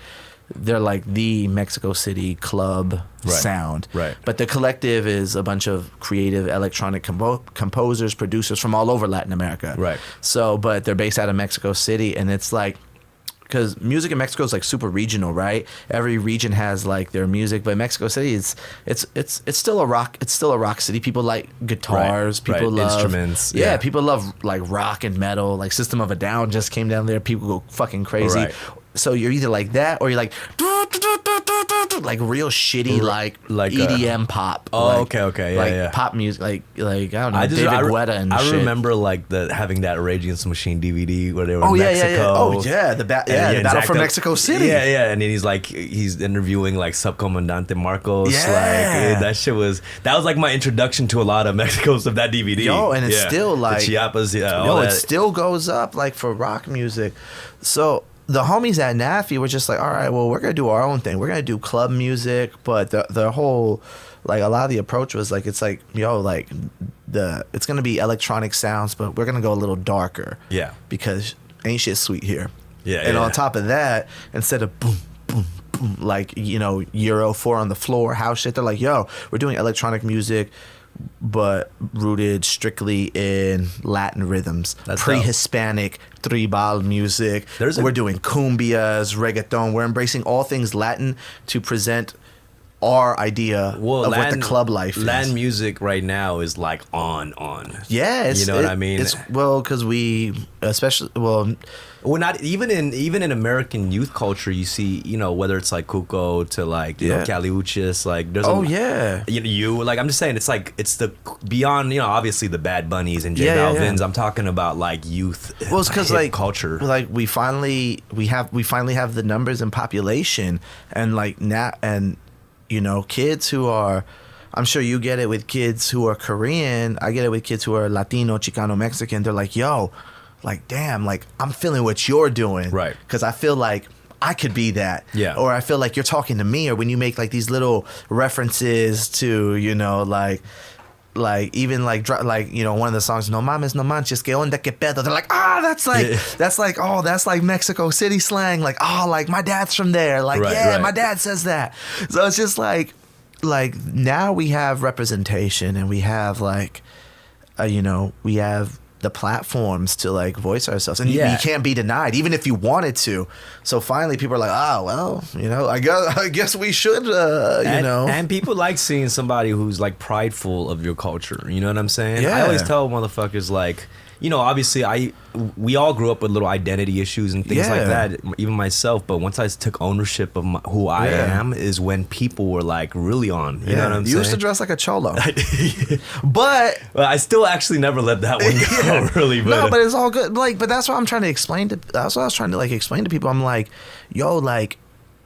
they're like the Mexico City club sound. Right. But the collective is a bunch of creative electronic composers, producers from all over Latin America. Right. So, but they're based out of Mexico City, and it's like, because music in Mexico is like super regional, right? Every region has like their music, but Mexico City it's still a rock city. People like guitars, people love instruments. Yeah, people love like rock and metal. Like System of a Down just came down there. People go fucking crazy. Right. So you're either like that or you're like like real shitty like EDM pop. Oh, like, okay, yeah, like yeah. pop music, like I don't know, David Guetta and shit. I remember like having that Rage Against the Machine DVD where they were in Mexico. Yeah. Oh yeah, the Battle for Mexico City. Yeah, and then he's interviewing like Subcomandante Marcos. Yeah, like that was like my introduction to a lot of Mexico stuff. That DVD. Yo, and it's still like the Chiapas. Yeah, yo, it still goes up like for rock music. So the homies at NAFI were just like, all right, well, we're gonna do our own thing. We're gonna do club music, but the whole like a lot of the approach was like, it's like, yo, like it's gonna be electronic sounds, but we're gonna go a little darker. Yeah, because ain't shit sweet here. Yeah, and on top of that, instead of boom, boom, boom, like, you know, Euro 4 on the floor, house shit, they're like, yo, we're doing electronic music, but rooted strictly in Latin rhythms. That's pre-Hispanic tribal music. We're doing cumbias, reggaeton. We're embracing all things Latin to present our idea of what the club life is. Latin music right now is like on. Yeah, you know what I mean? Because we, especially, not even in American youth culture, you see, you know, whether it's like Cuco to like you know, Caliuchis, like there's like I'm just saying, it's like it's the beyond, you know, obviously the Bad Bunnies and J Balvin's. I'm talking about like youth. Well, it's because like culture, like we finally have the numbers and population, and like now, and you know, kids who are, I'm sure you get it with kids who are Korean. I get it with kids who are Latino, Chicano, Mexican. They're like, yo, like, damn, like, I'm feeling what you're doing. Right. Because I feel like I could be that. Yeah. Or I feel like you're talking to me. Or when you make, like, these little references to, you know, like even like you know, one of the songs, no mames no manches que onda que pedo, they're like, that's like Mexico City slang, like, like my dad's from there, like, my dad says that. So it's just like now we have representation, and we have like you know, we have the platforms to like voice ourselves, and you can't be denied, even if you wanted to. So finally people are like, well, you know, I guess we should you know. And people like seeing somebody who's like prideful of your culture, you know what I'm saying? Yeah. I always tell motherfuckers, like, you know, obviously we all grew up with little identity issues and things like that, even myself. But once I took ownership of who I am, is when people were like really on. You know what I'm saying? You used to dress like a cholo, but I still actually never let that one go. Really, but no, but it's all good. Like, but that's what I'm trying to explain to. That's what I was trying to like explain to people. I'm like, yo, like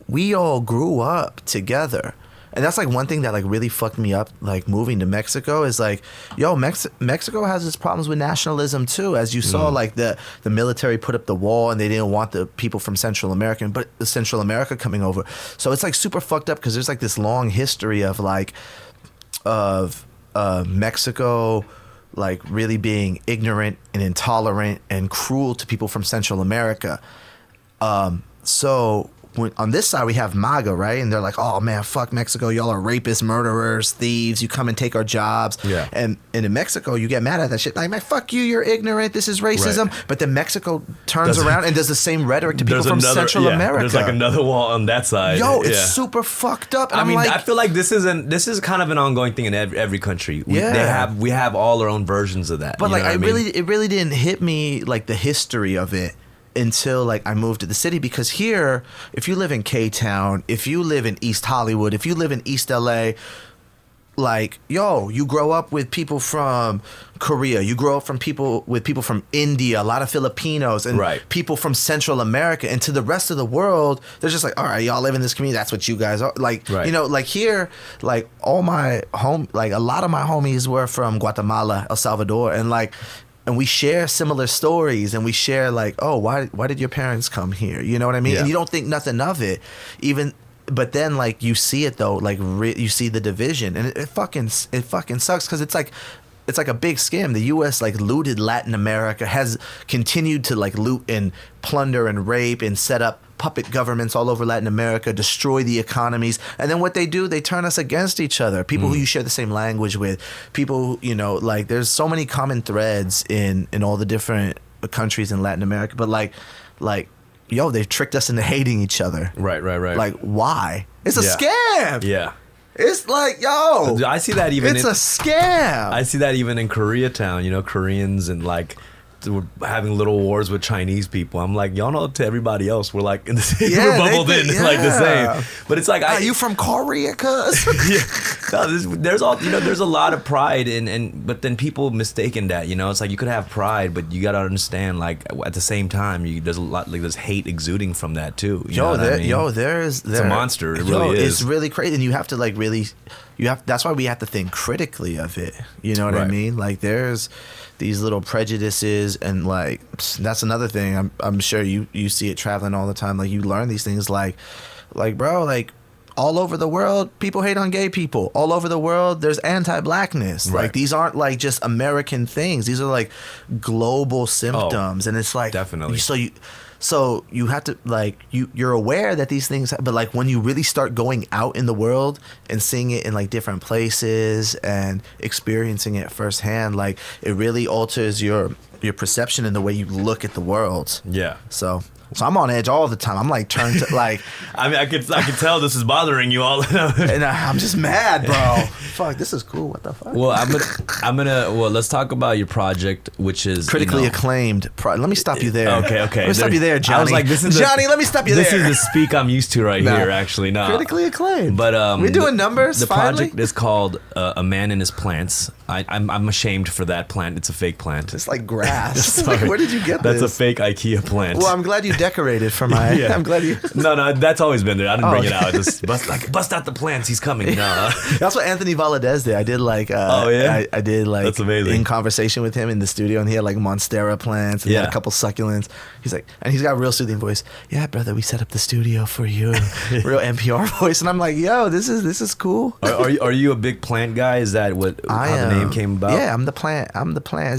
we all grew up together. And that's like one thing that like really fucked me up, like moving to Mexico, is like, yo, Mexico has its problems with nationalism too. As you saw, like the military put up the wall and they didn't want the people from Central America coming over. So it's like super fucked up because there's like this long history of like Mexico like really being ignorant and intolerant and cruel to people from Central America. So on this side we have MAGA, right? And they're like, oh man, fuck Mexico, y'all are rapists, murderers, thieves, you come and take our jobs. Yeah. And in Mexico you get mad at that shit, like, man, fuck you, you're ignorant, this is racism. Right. But then Mexico turns around and does the same rhetoric to people from Central America. There's like another wall on that side. Yo, it's super fucked up. And I mean, like, I feel like this is kind of an ongoing thing in every country. We have all our own versions of that. But like it really didn't hit me like the history of it until like I moved to the city, because here, if you live in K-Town, if you live in East Hollywood, if you live in East LA, like, yo, you grow up with people from Korea, you grow up with people from India, a lot of Filipinos, and people from Central America, and to the rest of the world, they're just like, all right, y'all live in this community, that's what you guys are. Like, you know, like here, like all my like a lot of my homies were from Guatemala, El Salvador, and we share similar stories, and we share like, oh, why did your parents come here? You know what I mean? Yeah. And you don't think nothing of it, but then like you see it though, like you see the division, and it fucking sucks, because it's like a big scam. The U.S. like looted Latin America, has continued to like loot and plunder and rape and set up puppet governments all over Latin America, destroy the economies, and then what they do, they turn us against each other. People who you share the same language with, people, you know, like there's so many common threads in all the different countries in Latin America, but like yo, they've tricked us into hating each other. Right. Like, why? It's a scam. Yeah. It's like, yo, I see that even. It's a scam. I see that even in Koreatown. You know, Koreans and like we're having little wars with Chinese people. I'm like, y'all know, to everybody else, we're like in the same, we're bubbled in like the same. But it's like, are you from Korea, cuz? No, there's all, there's a lot of pride but then people mistaken that, it's like you could have pride, but you gotta understand, like at the same time, there's a lot, like there's hate exuding from that too. It's a monster. It really is. It's really crazy, and you have to like really, that's why we have to think critically of it. You know what I mean? Like there's these little prejudices, and like that's another thing. I'm sure you see it traveling all the time. Like you learn these things, like bro, like all over the world, people hate on gay people. All over the world, there's anti-blackness. Right. Like these aren't like just American things. These are like global symptoms, and it's like definitely. So you have to like you're aware that these things, but like when you really start going out in the world and seeing it in like different places and experiencing it firsthand, like it really alters your perception and the way you look at the world. Yeah. So I'm on edge all the time. I'm like turned to like. I mean, I could tell this is bothering you all. And I'm just mad, bro. Fuck, this is cool. What the fuck? Well, well, let's talk about your project, which is critically acclaimed. Let me stop you there. Okay. Let me stop you there, Johnny. I was like, Johnny, let me stop you there. This is the speak I'm used to right here, actually. No. Critically acclaimed. But we're doing numbers. The finally? project is called A Man and His Plants. I'm ashamed for that plant. It's a fake plant. It's like grass. Like, where did you get this? That's a fake IKEA plant. Well, I'm glad you decorated for my. Yeah. I'm glad you. No, that's always been there. I didn't bring it out. Just bust out the plants. He's coming. No. That's what Anthony Valadez did. I did like. I did like. That's amazing. In conversation with him in the studio, and he had like monstera plants, and he had a couple succulents. He's like, and he's got a real soothing voice. Yeah, brother, we set up the studio for you. Real NPR voice, and I'm like, yo, this is cool. Are you a big plant guy? Is that how the name came about? Yeah, I'm the plant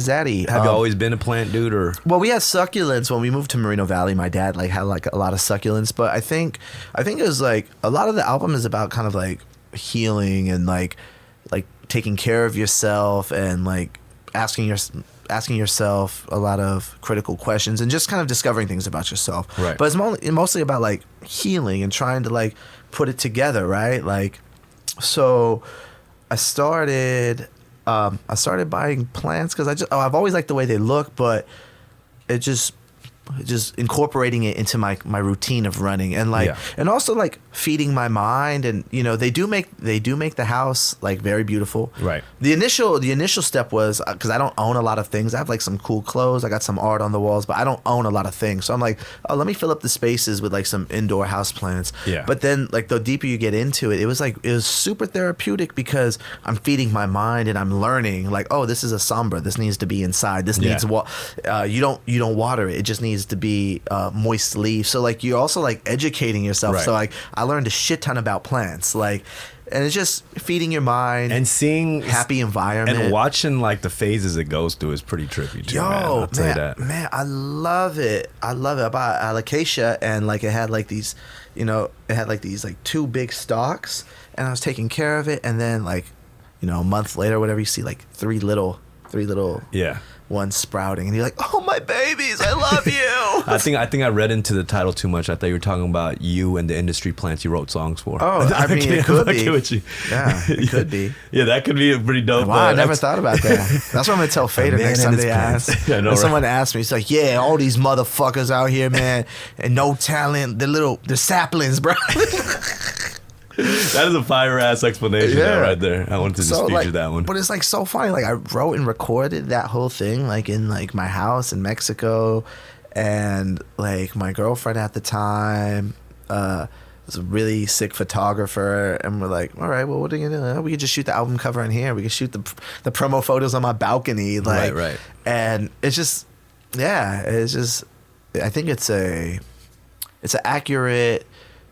zaddy. Have you always been a plant dude, or? Well, we had succulents when we moved to Moreno Valley. My dad like had like a lot of succulents, but I think it was like a lot of the album is about kind of like healing and like taking care of yourself and like asking yourself a lot of critical questions and just kind of discovering things about yourself. Right. But it's mostly about like healing and trying to like put it together, right? Like, so I started buying plants because I've always liked the way they look, but it just incorporating it into my routine of running and like and also like feeding my mind, and they do make the house like very beautiful. Right. The initial step was because I don't own a lot of things. I have like some cool clothes, I got some art on the walls, but I don't own a lot of things. So I'm like, oh, let me fill up the spaces with like some indoor house plants. Yeah. But then like the deeper you get into it, it was super therapeutic because I'm feeding my mind and I'm learning like, oh, this is a sombra, this needs to be inside, this needs you don't water it, it just needs to be moist leaf. So like you're also like educating yourself. Right. So like I learned a shit ton about plants, like, and it's just feeding your mind and seeing happy environment and watching like the phases it goes through is pretty trippy too. I'll tell you that. Man, I love it. I bought alocasia, and like it had like these, like two big stalks, and I was taking care of it, and then like, a month later, whatever, you see like three little one sprouting, and you're like, oh, my babies, I love you. I think I read into the title too much. I thought you were talking about you and the industry plants you wrote songs for. Oh, I mean, it could be. Yeah, it could be. Yeah, that could be a pretty dope. Wow, I never thought about that. That's what I'm gonna tell Fader next time they ask. I know, when someone asks me, it's like, yeah, all these motherfuckers out here, man, and no talent. They're saplings, bro. That is a fire ass explanation right there. I wanted to just feature that one. But it's like so funny. Like I wrote and recorded that whole thing like in like my house in Mexico, and like my girlfriend at the time was a really sick photographer, and we're like, all right, well, what are you gonna do? We could just shoot the album cover in here. We could shoot the promo photos on my balcony. Like, right. And it's just, I think it's an accurate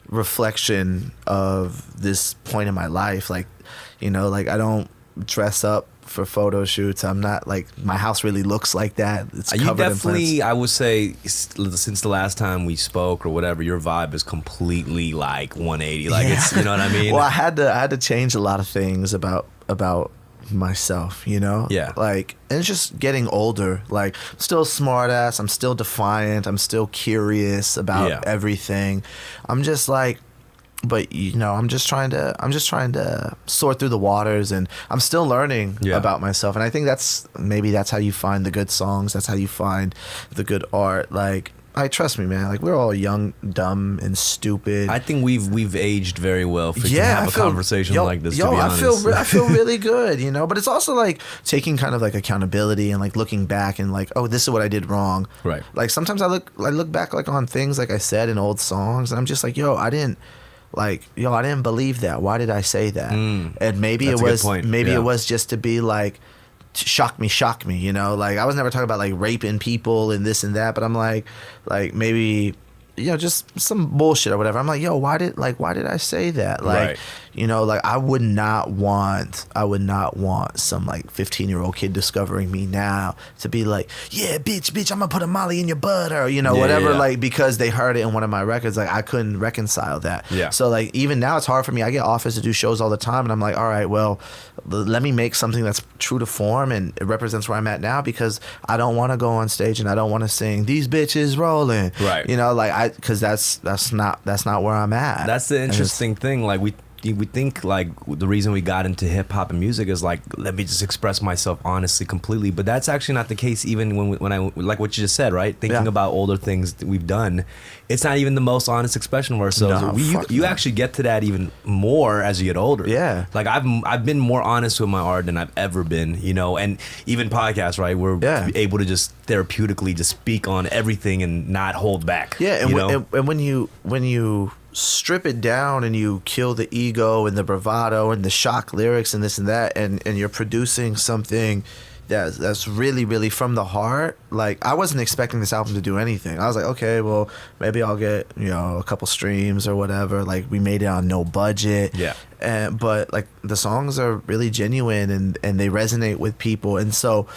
reflection of this point in my life. Like, like I don't dress up for photo shoots. I'm not like, my house really looks like that. It's covered in plants. I would say since the last time we spoke or whatever, your vibe is completely like 180. Like it's, you know what I mean? Well, I had to change a lot of things about myself, Yeah. Like, and it's just getting older. Like, I'm still a smart ass, I'm still defiant, I'm still curious about everything. I'm just like, you know, I'm just trying to sort through the waters, and I'm still learning about myself. And I think that's how you find the good songs. That's how you find the good art. Like, trust me, man. Like, we're all young, dumb, and stupid. I think we've aged very well to have a conversation like this. To be honest, I feel really good, you know. But it's also like taking kind of like accountability and like looking back and like, oh, this is what I did wrong. Right. Like sometimes I look back like on things like I said in old songs, and I'm just like, I didn't believe that. Why did I say that? And maybe it was just to be like, shock me, you know. Like, I was never talking about like raping people and this and that, but I'm like maybe, you know, just some bullshit or whatever. I'm like, why did I say that? Like, right. You know, like I would not want some like 15-year-old kid discovering me now to be like, yeah, bitch, I'm gonna put a molly in your butt, or, you know, whatever. Like, because they heard it in one of my records. Like, I couldn't reconcile that. Yeah. So like, even now it's hard for me. I get offers to do shows all the time, and I'm like, all right, well, let me make something that's true to form and it represents where I'm at now, because I don't want to go on stage and I don't want to sing these bitches rolling. Right. You know, like because that's not where I'm at. That's the interesting thing. Like, we think like the reason we got into hip hop and music is like, let me just express myself honestly, completely. But that's actually not the case. Even when I, like what you just said, right? Thinking about older things that we've done, it's not even the most honest expression of ourselves. No, you actually get to that even more as you get older. Yeah. Like, I've been more honest with my art than I've ever been, you know. And even podcasts, right? We're able to just therapeutically just speak on everything and not hold back. Yeah. And when you strip it down and you kill the ego and the bravado and the shock lyrics and this and that, and you're producing something that's really, really from the heart. Like, I wasn't expecting this album to do anything. I was like, okay, well, maybe I'll get, you know, a couple streams or whatever. Like, we made it on no budget. Yeah. But like, the songs are really genuine and they resonate with people. And so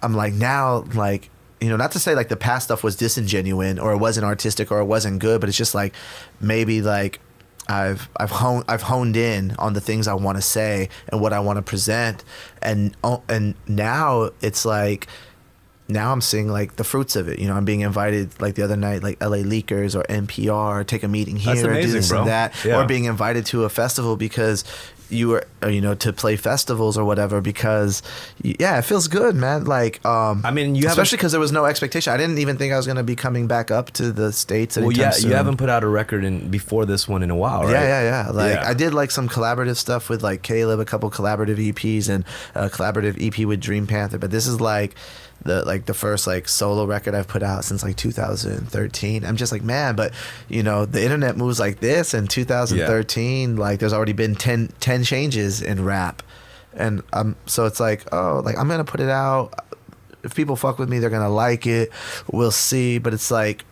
I'm like, now, like, you know, not to say like the past stuff was disingenuine or it wasn't artistic or it wasn't good, but it's just like, maybe like I've honed in on the things I want to say and what I want to present, and now it's like, now I'm seeing like the fruits of it. You know, I'm being invited like the other night, like LA Leakers or NPR, take a meeting here, That's amazing, do this bro. and that, or being invited to a festival because you were, you know, to play festivals or whatever, because it feels good, man. Like, I mean, especially because there was no expectation. I didn't even think I was going to be coming back up to the States anytime soon. You haven't put out a record before this one in a while, right? Yeah. Like, I did like some collaborative stuff with like Caleb, a couple collaborative EPs, and a collaborative EP with Dream Panther. But this is like the first like solo record I've put out since like 2013. I'm just like, man, but you know, the internet moves like this. In 2013, like, there's already been 10 changes in rap, and so it's like, oh, like, I'm gonna put it out. If people fuck with me, they're gonna like it. We'll see. But it's like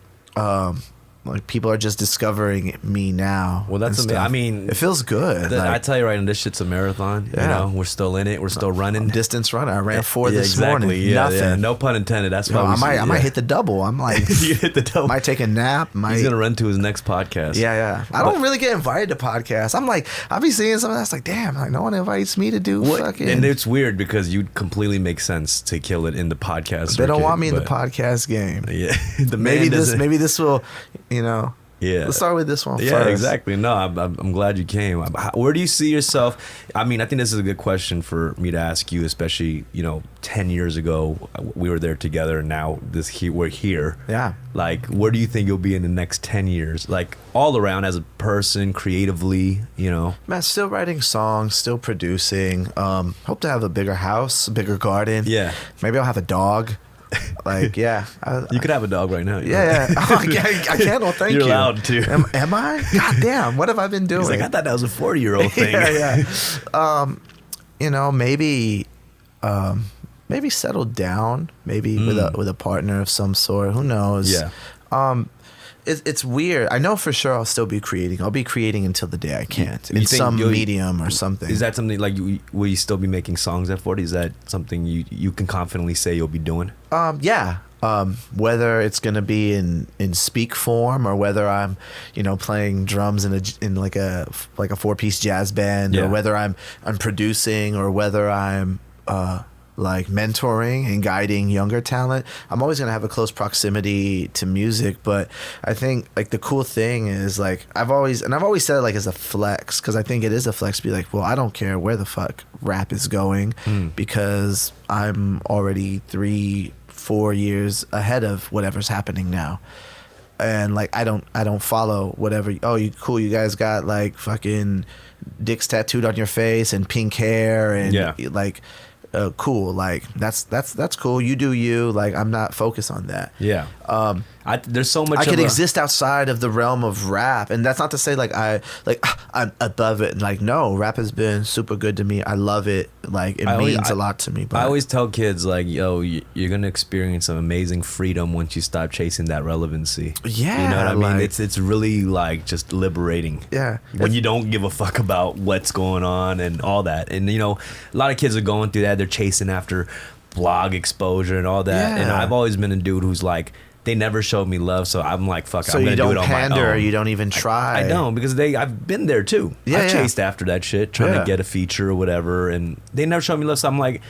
people are just discovering me now. Well, that's amazing. I mean, it feels good. I tell you right now, this shit's a marathon. You know, we're still in it. We're still running. Distance runner. I ran 4 this morning. Nothing. Yeah. No pun intended. That's why I might hit the double. I'm like, you hit the double. Might take a nap. He's gonna run to his next podcast. Yeah. I don't really get invited to podcasts. I'm like, I'll be seeing something that's like, damn, like, no one invites me to do fucking. And it's weird because you completely make sense to kill it in the podcast. They don't want me in the podcast game. Yeah. Maybe this will, you know. Yeah. Let's start with this one first. Yeah, exactly. No, I'm glad you came. Where do you see yourself? I mean, I think this is a good question for me to ask you, especially, you know, 10 years ago, we were there together, and now we're here. Yeah. Like, where do you think you'll be in the next 10 years? Like, all around as a person, creatively, you know? Man, still writing songs, still producing. Hope to have a bigger house, a bigger garden. Yeah. Maybe I'll have a dog. Like, yeah. You could have a dog right now. Yeah. I can't. Well, thank you. You're allowed to. Am I? God damn. What have I been doing? He's like, I thought that was a 40-year-old thing. Yeah. You know, maybe settle down. Maybe with a partner of some sort. Who knows? Yeah. It's weird. I know for sure I'll still be creating. I'll be creating until the day I can't. In some medium or something. Is that something like, will you still be making songs at 40? Is that something you can confidently say you'll be doing? Yeah. Whether it's gonna be in speak form or whether I'm, you know, playing drums in like a 4-piece jazz band, or whether I'm producing, or whether I'm like mentoring and guiding younger talent, I'm always gonna have a close proximity to music. But I think like the cool thing is like I've always said it like as a flex, because I think it is a flex to be like, well, I don't care where the fuck rap is going because I'm already 3-4 years ahead of whatever's happening now. And like I don't follow whatever. Oh, you cool? You guys got like fucking dicks tattooed on your face and pink hair and like cool. Like that's cool. You do you. Like I'm not focused on that. Yeah. There's so much. I could exist outside of the realm of rap, and that's not to say like I'm above it. Like no, rap has been super good to me. I love it. Like it means a lot to me. But I always tell kids like, yo, you're gonna experience some amazing freedom once you stop chasing that relevancy. Yeah, you know what I mean. like, It's really like just liberating. Yeah, when you don't give a fuck about what's going on and all that. And you know, a lot of kids are going through that. They're chasing after blog exposure and all that. Yeah. And I've always been a dude who's like, they never showed me love, so I'm like, fuck it, so I'm gonna you don't do it on my pander, own. you don't even try. I don't, because I've been there too. I've chased after that shit, trying to get a feature or whatever, and they never showed me love. So I'm like,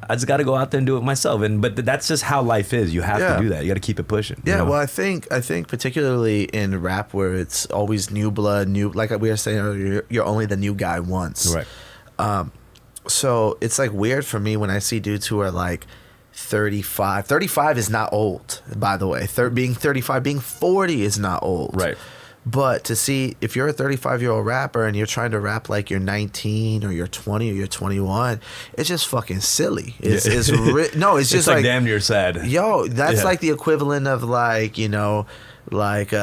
I just got to go out there and do it myself. But that's just how life is. You have to do that. You got to keep it pushing. Yeah. You know? Well, I think particularly in rap where it's always new blood, like we were saying earlier, you're only the new guy once. Right. So it's like weird for me when I see dudes who are like 35. 35 is not old, by the way. Being 35, being 40 is not old. Right. But to see if you're a 35-year-old rapper and you're trying to rap like you're 19 or you're 20 or you're 21, it's just fucking silly. It's just like damn near sad. Yo, that's like the equivalent of like, you know, like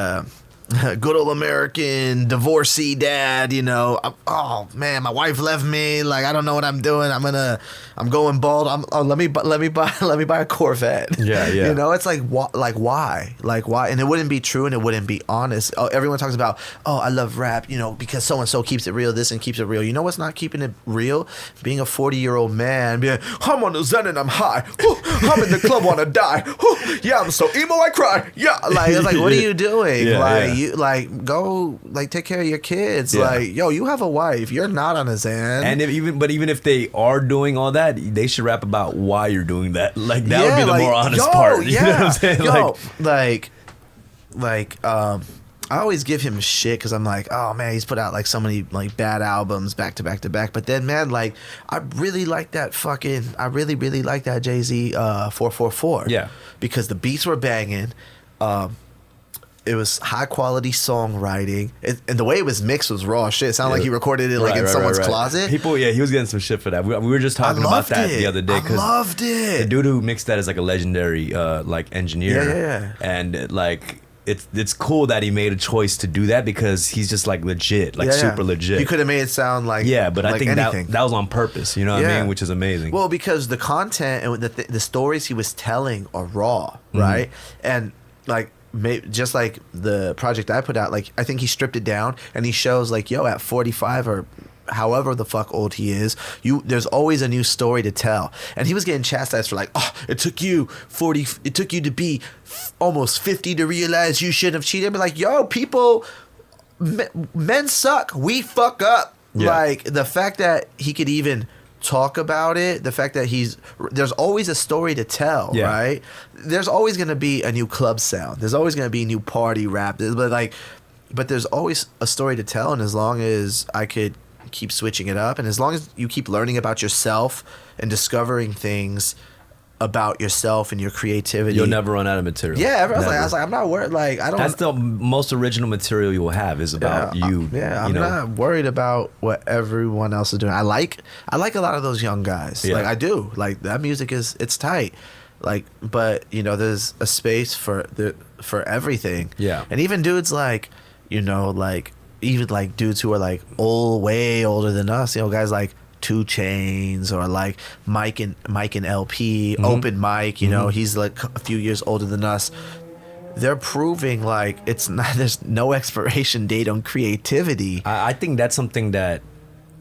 good old American divorcee dad, you know. Oh man, my wife left me. Like I don't know what I'm doing. I'm going bald. Let me buy a Corvette. Yeah. You know, it's like why? And it wouldn't be true and it wouldn't be honest. Oh, everyone talks about, oh, I love rap, you know, because so and so keeps it real. This and keeps it real. You know what's not keeping it real? Being a 40-year-old man, being I'm on the Zen and I'm high. I'm in the club, wanna die. Yeah, I'm so emo, I cry. Yeah, like it's like, what are you doing? You like go like take care of your kids. Like yo, you have a wife. You're not on a Xan. And even if they are doing all that, they should rap about why you're doing that. Like that would be the more honest part. You know what I'm saying? I always give him shit because I'm like, oh man, he's put out like so many like bad albums back to back to back. But then man, like I really like that Jay-Z 444. Yeah, because the beats were banging. It was high quality songwriting, and the way it was mixed was raw shit. It sounded like he recorded it like in someone's closet. He was getting some shit for that. We were just talking about that the other day. I loved it. The dude who mixed that is like a legendary like engineer. Yeah. And like it's cool that he made a choice to do that because he's just like legit, like super legit. He could have made it sound like but I think that was on purpose. You know what I mean? Which is amazing. Well, because the content and the stories he was telling are raw, right? And like. Just like the project I put out, like I think he stripped it down and he shows like, yo, at 45 or however the fuck old he is, there's always a new story to tell. And he was getting chastised for like, oh, it took you to be almost 50 to realize you shouldn't have cheated. But like, yo, men suck. We fuck up. Like the fact that he could even talk about it, the fact that there's always a story to tell, right? There's always going to be a new club sound. There's always going to be new party rap. But there's always a story to tell, and as long as I could keep switching it up, and as long as you keep learning about yourself and discovering things about yourself and your creativity, you'll never run out of material. Yeah, I was like, I'm not worried. Like, I don't. That's the most original material you will have is about you. I'm not worried about what everyone else is doing. I like a lot of those young guys. Like I do. Like that music it's tight. Like, but you know, there's a space for everything. Yeah. And even dudes like, you know, like even like dudes who are like way older than us. You know, guys like 2 Chainz or like Mike and LP, Open Mike, you know, he's like a few years older than us. They're proving like there's no expiration date on creativity. I think that's something that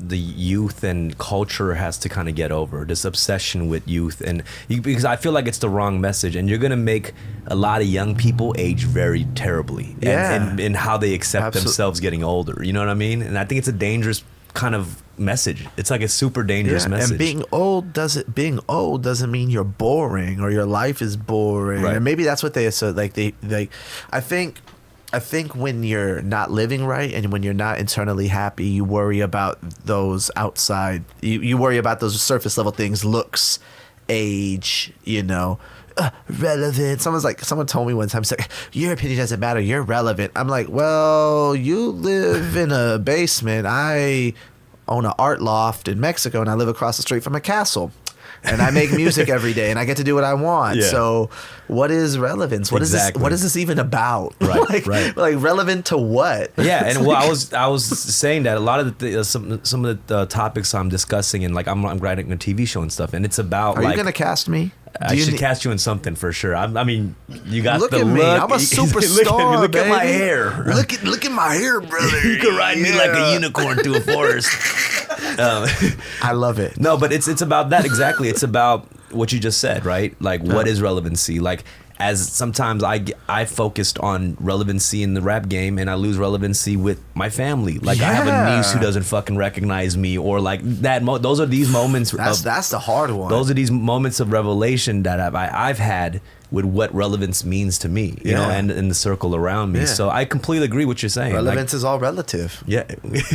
the youth and culture has to kind of get over, this obsession with youth, because I feel like it's the wrong message, and you're gonna make a lot of young people age very terribly in how they accept themselves getting older. You know what I mean? And I think it's a dangerous kind of message. It's like a super dangerous message. And being old doesn't mean you're boring or your life is boring. Right. And maybe that's what they assert. I think when you're not living right and when you're not internally happy, you worry about those outside. You worry about those surface level things, looks, age, relevant. Someone told me one time, like, your opinion doesn't matter, you're relevant. I'm like, well, you live in a basement. I own an art loft in Mexico and I live across the street from a castle. And I make music every day and I get to do what I want. Yeah. So what is relevance? What is this even about? Right, like relevant to what? Yeah, and I was saying that a lot of some of the topics I'm discussing, and like I'm writing a TV show and stuff, and it's about Are you gonna cast me? I should cast you in something for sure. I mean, you got look the at me. look. I'm a superstar. Look at my hair. Look at my hair, brother. You can ride me like a unicorn through a forest. I love it. No, but it's about that exactly. It's about what you just said, right? Like, what is relevancy? Like, as sometimes I focused on relevancy in the rap game and I lose relevancy with my family. Like, I have a niece who doesn't fucking recognize me, or like that. Those are these moments. That's the hard one. Those are these moments of revelation that I've had with what relevance means to me, you know, and in the circle around me. Yeah. So I completely agree with what you're saying. Relevance is all relative. Yeah.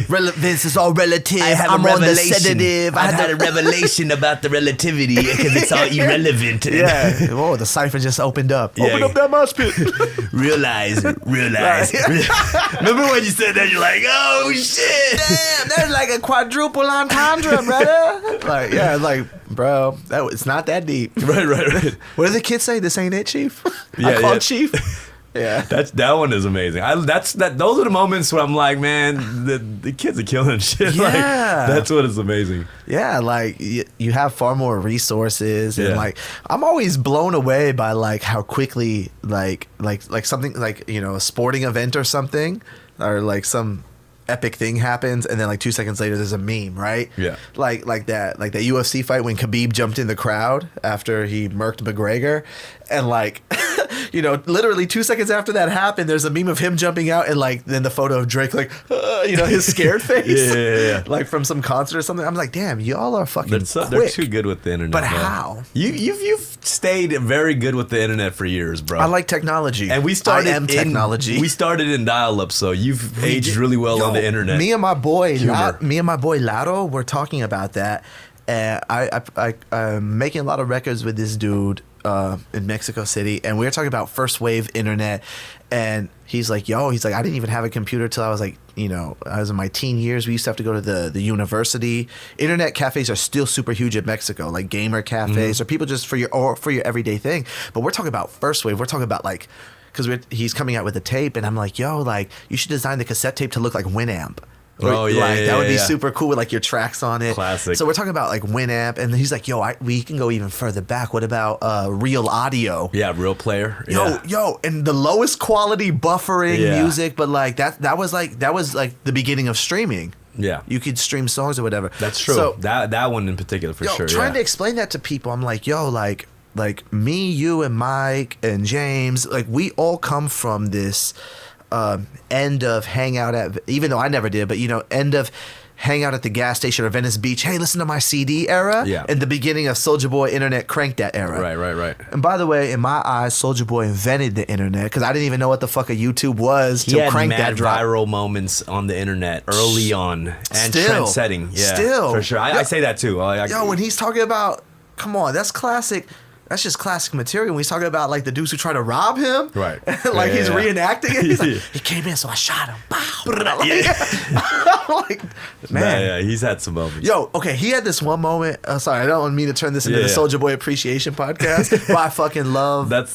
Relevance is all relative. I'm on the sedative. I've had a revelation about the relativity because it's all irrelevant. Yeah. Oh, the cipher just opened up. Yeah. Open up that mouse pit. Realize. Remember when you said that? You're like, oh shit. Damn, there's like a quadruple entendre, brother. Bro, it's not that deep. Right. What do the kids say? This ain't it, Chief? I called Chief. Yeah, that one is amazing. Those are the moments where I'm like, man, the kids are killing shit. Yeah, like, that's what is amazing. Yeah, like you have far more resources, and like I'm always blown away by like how quickly like something like a sporting event or something, or like some epic thing happens, and then like 2 seconds later there's a meme, right? Yeah. Like that UFC fight when Khabib jumped in the crowd after he murked McGregor, and like literally 2 seconds after that happened, there's a meme of him jumping out, and like then the photo of Drake like his scared face. yeah. Like from some concert or something. I'm like, damn, y'all are fucking quick. They're too good with the internet. But how? You've stayed very good with the internet for years, bro. I like technology. And we started technology. We started in dial-up, so you've aged really well on the internet. Me and my boy Laro were talking about that. I'm making a lot of records with this dude in Mexico City, and we were talking about first wave internet, and he's like, I didn't even have a computer till I was like, I was in my teen years. We used to have to go to the university. Internet cafes are still super huge in Mexico, like gamer cafes or people just for your everyday thing. But we're talking about first wave. We're talking about like, because he's coming out with a tape, and I'm like, you should design the cassette tape to look like Winamp. Oh yeah, that would be super cool with like your tracks on it. Classic. So we're talking about like Winamp, and he's like, we can go even further back. What about Real Audio? Yeah, Real Player. And the lowest quality buffering music, but like that was like the beginning of streaming. Yeah, you could stream songs or whatever. That's true. So, that one in particular for sure. Trying to explain that to people, I'm like, like me, you, and Mike and James, like we all come from this end of hangout at, even though I never did, but end of hangout at the gas station or Venice Beach. Hey, listen to my CD era. Yeah. And the beginning of Soulja Boy Internet Crank That era. Right. And by the way, in my eyes, Soulja Boy invented the internet, because I didn't even know what the fuck a YouTube was till Crank That dropped. Viral moments on the internet early on and trend setting. Yeah, still for sure. I say that too. When he's talking about, come on, that's classic. That's just classic material. When he's talking about like the dudes who try to rob him, right? Like he's reenacting it. He's like, he came in, so I shot him. Bow. Like, man, he's had some moments. Okay, he had this one moment. Sorry, I don't mean to turn this into the Soulja Boy Appreciation Podcast, but I fucking love. I'm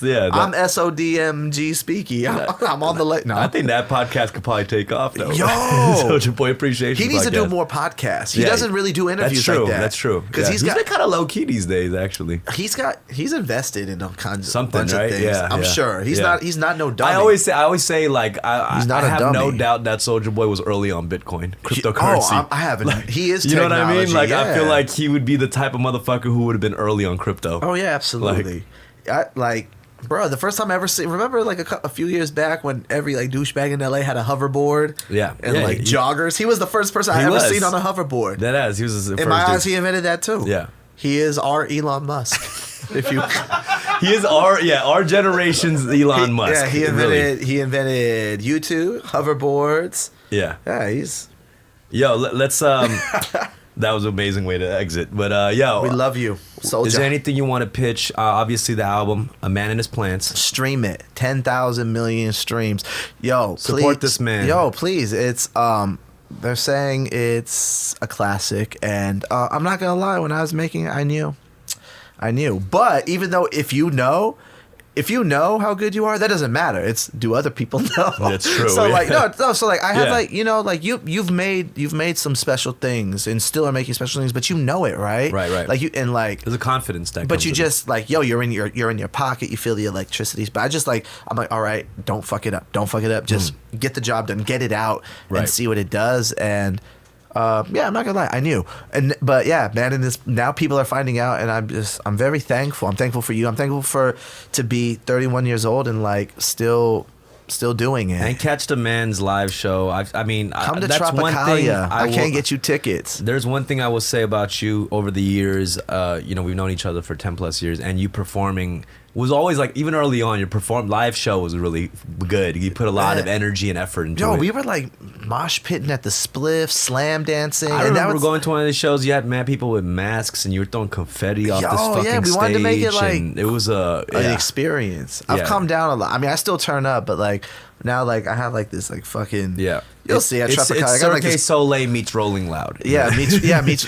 SODMG Speaky. I'm on the late. No, I think that podcast could probably take off though. Soulja Boy Appreciation. He needs to do more podcasts. He doesn't really do interviews like that. That's true. Because he's been kind of low key these days. Actually, he's invested in all kinds of bunch of things. Yeah, I'm sure he's not no dummy. I always say like I have dummy. no doubt that Soulja Boy was early on Bitcoin, cryptocurrency. I haven't. Like, he is. You know what I mean? Like yeah. I feel like he would be the type of motherfucker who would have been early on crypto. Oh yeah, absolutely. Bro, the first time I ever seen, remember like a few years back when every like douchebag in LA had a hoverboard? Yeah. And like joggers. He was the first person I ever seen on a hoverboard. He was the first. In my eyes, he invented that too. Yeah. He is our Elon Musk. If you, he is our generation's Elon Musk. Yeah, he invented YouTube, hoverboards. Yeah. Yeah, he's. Yo, let's that was an amazing way to exit. But yo, we love you, soldier. Is there anything you want to pitch? Obviously, the album, A Man and His Plants. Stream it, 10,000 million streams. Yo, support this man. Yo, please. It's they're saying it's a classic, and I'm not gonna lie. When I was making it, I knew. But even though if you know how good you are, that doesn't matter. It's do other people know? That's true. So yeah. like no. So like I have like like you've made some special things and still are making special things, but you know it, right? Right. Like you and like there's a confidence that. But you just like you're in your pocket. You feel the electricities. But I'm like all right, don't fuck it up. Just get the job done, get it out, and see what it does. And I'm not gonna lie, I knew, but yeah, man, in this now people are finding out, and I'm very thankful. I'm thankful for you. I'm thankful to be 31 years old and like still doing it. And catch the man's live show. I mean, come to that's Tropicalia. One thing I can't get you tickets. There's one thing I will say about you over the years. We've known each other for 10 plus years, and you performing was always like, even early on, your live show was really good. You put a lot of energy and effort into it. Yo, we were like mosh pitting at the Spliff, slam dancing. I remember going to one of the shows. You had mad people with masks, and you were throwing confetti off this fucking stage. We wanted to make it like it was an experience. I've come down a lot. I mean, I still turn up, but like now, like I have like this like fucking You'll see at Tropicalia. It's Cirque like Soleil meets Rolling Loud. Yeah, meets.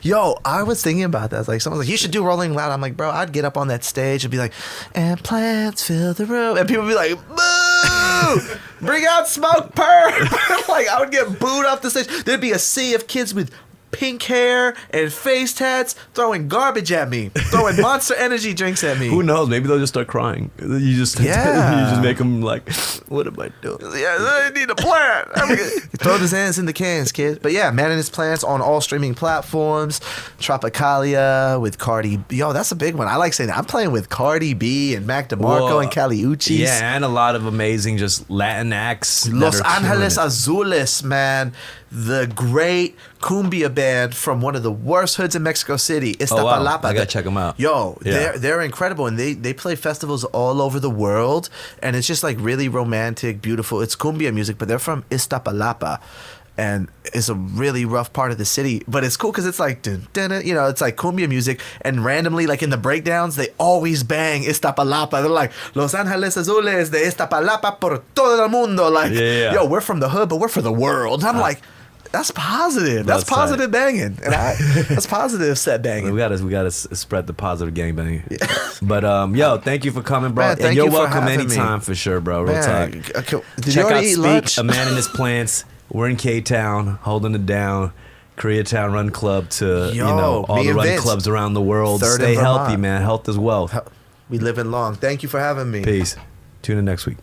Yo, I was thinking about that. I was like, someone's like, you should do Rolling Loud. I'm like, bro, I'd get up on that stage and be like, and plants fill the room, and people would be like, boo, bring out smoke perp. Like I would get booed off the stage. There'd be a sea of kids with pink hair and face tats throwing garbage at me, throwing Monster Energy drinks at me. Who knows? Maybe they'll just start crying. You just make them like, what am I doing? Yeah, I need a plant. Throw his hands in the cans, kid. But yeah, Man and His Plants on all streaming platforms. Tropicalia with Cardi B. Yo, that's a big one. I like saying that. I'm playing with Cardi B and Mac DeMarco and Cali Uchis. Yeah, and a lot of amazing just Latin acts. Los Angeles Azules, man. The great cumbia band from one of the worst hoods in Mexico City, Iztapalapa. Wow. I gotta check them out. Yo, they're incredible, and they play festivals all over the world, and it's just like really romantic, beautiful. It's cumbia music, but they're from Iztapalapa, and it's a really rough part of the city, but it's cool because it's like it's like cumbia music, and randomly like in the breakdowns they always bang Iztapalapa. They're like Los Angeles Azules de Iztapalapa por todo el mundo. Like yo, we're from the hood, but we're for the world. I'm like, that's positive. That's positive banging, and that's positive set banging. We gotta spread the positive gang banging. Yeah. But yo, thank you for coming, bro. Man, and you're welcome anytime for sure, bro. Real talk. Check out Speak, A Man and His Plants. We're in K-Town, holding it down. Koreatown Run Club to all the run clubs around the world. Stay healthy, man. Health is wealth. We live in long. Thank you for having me. Peace. Tune in next week.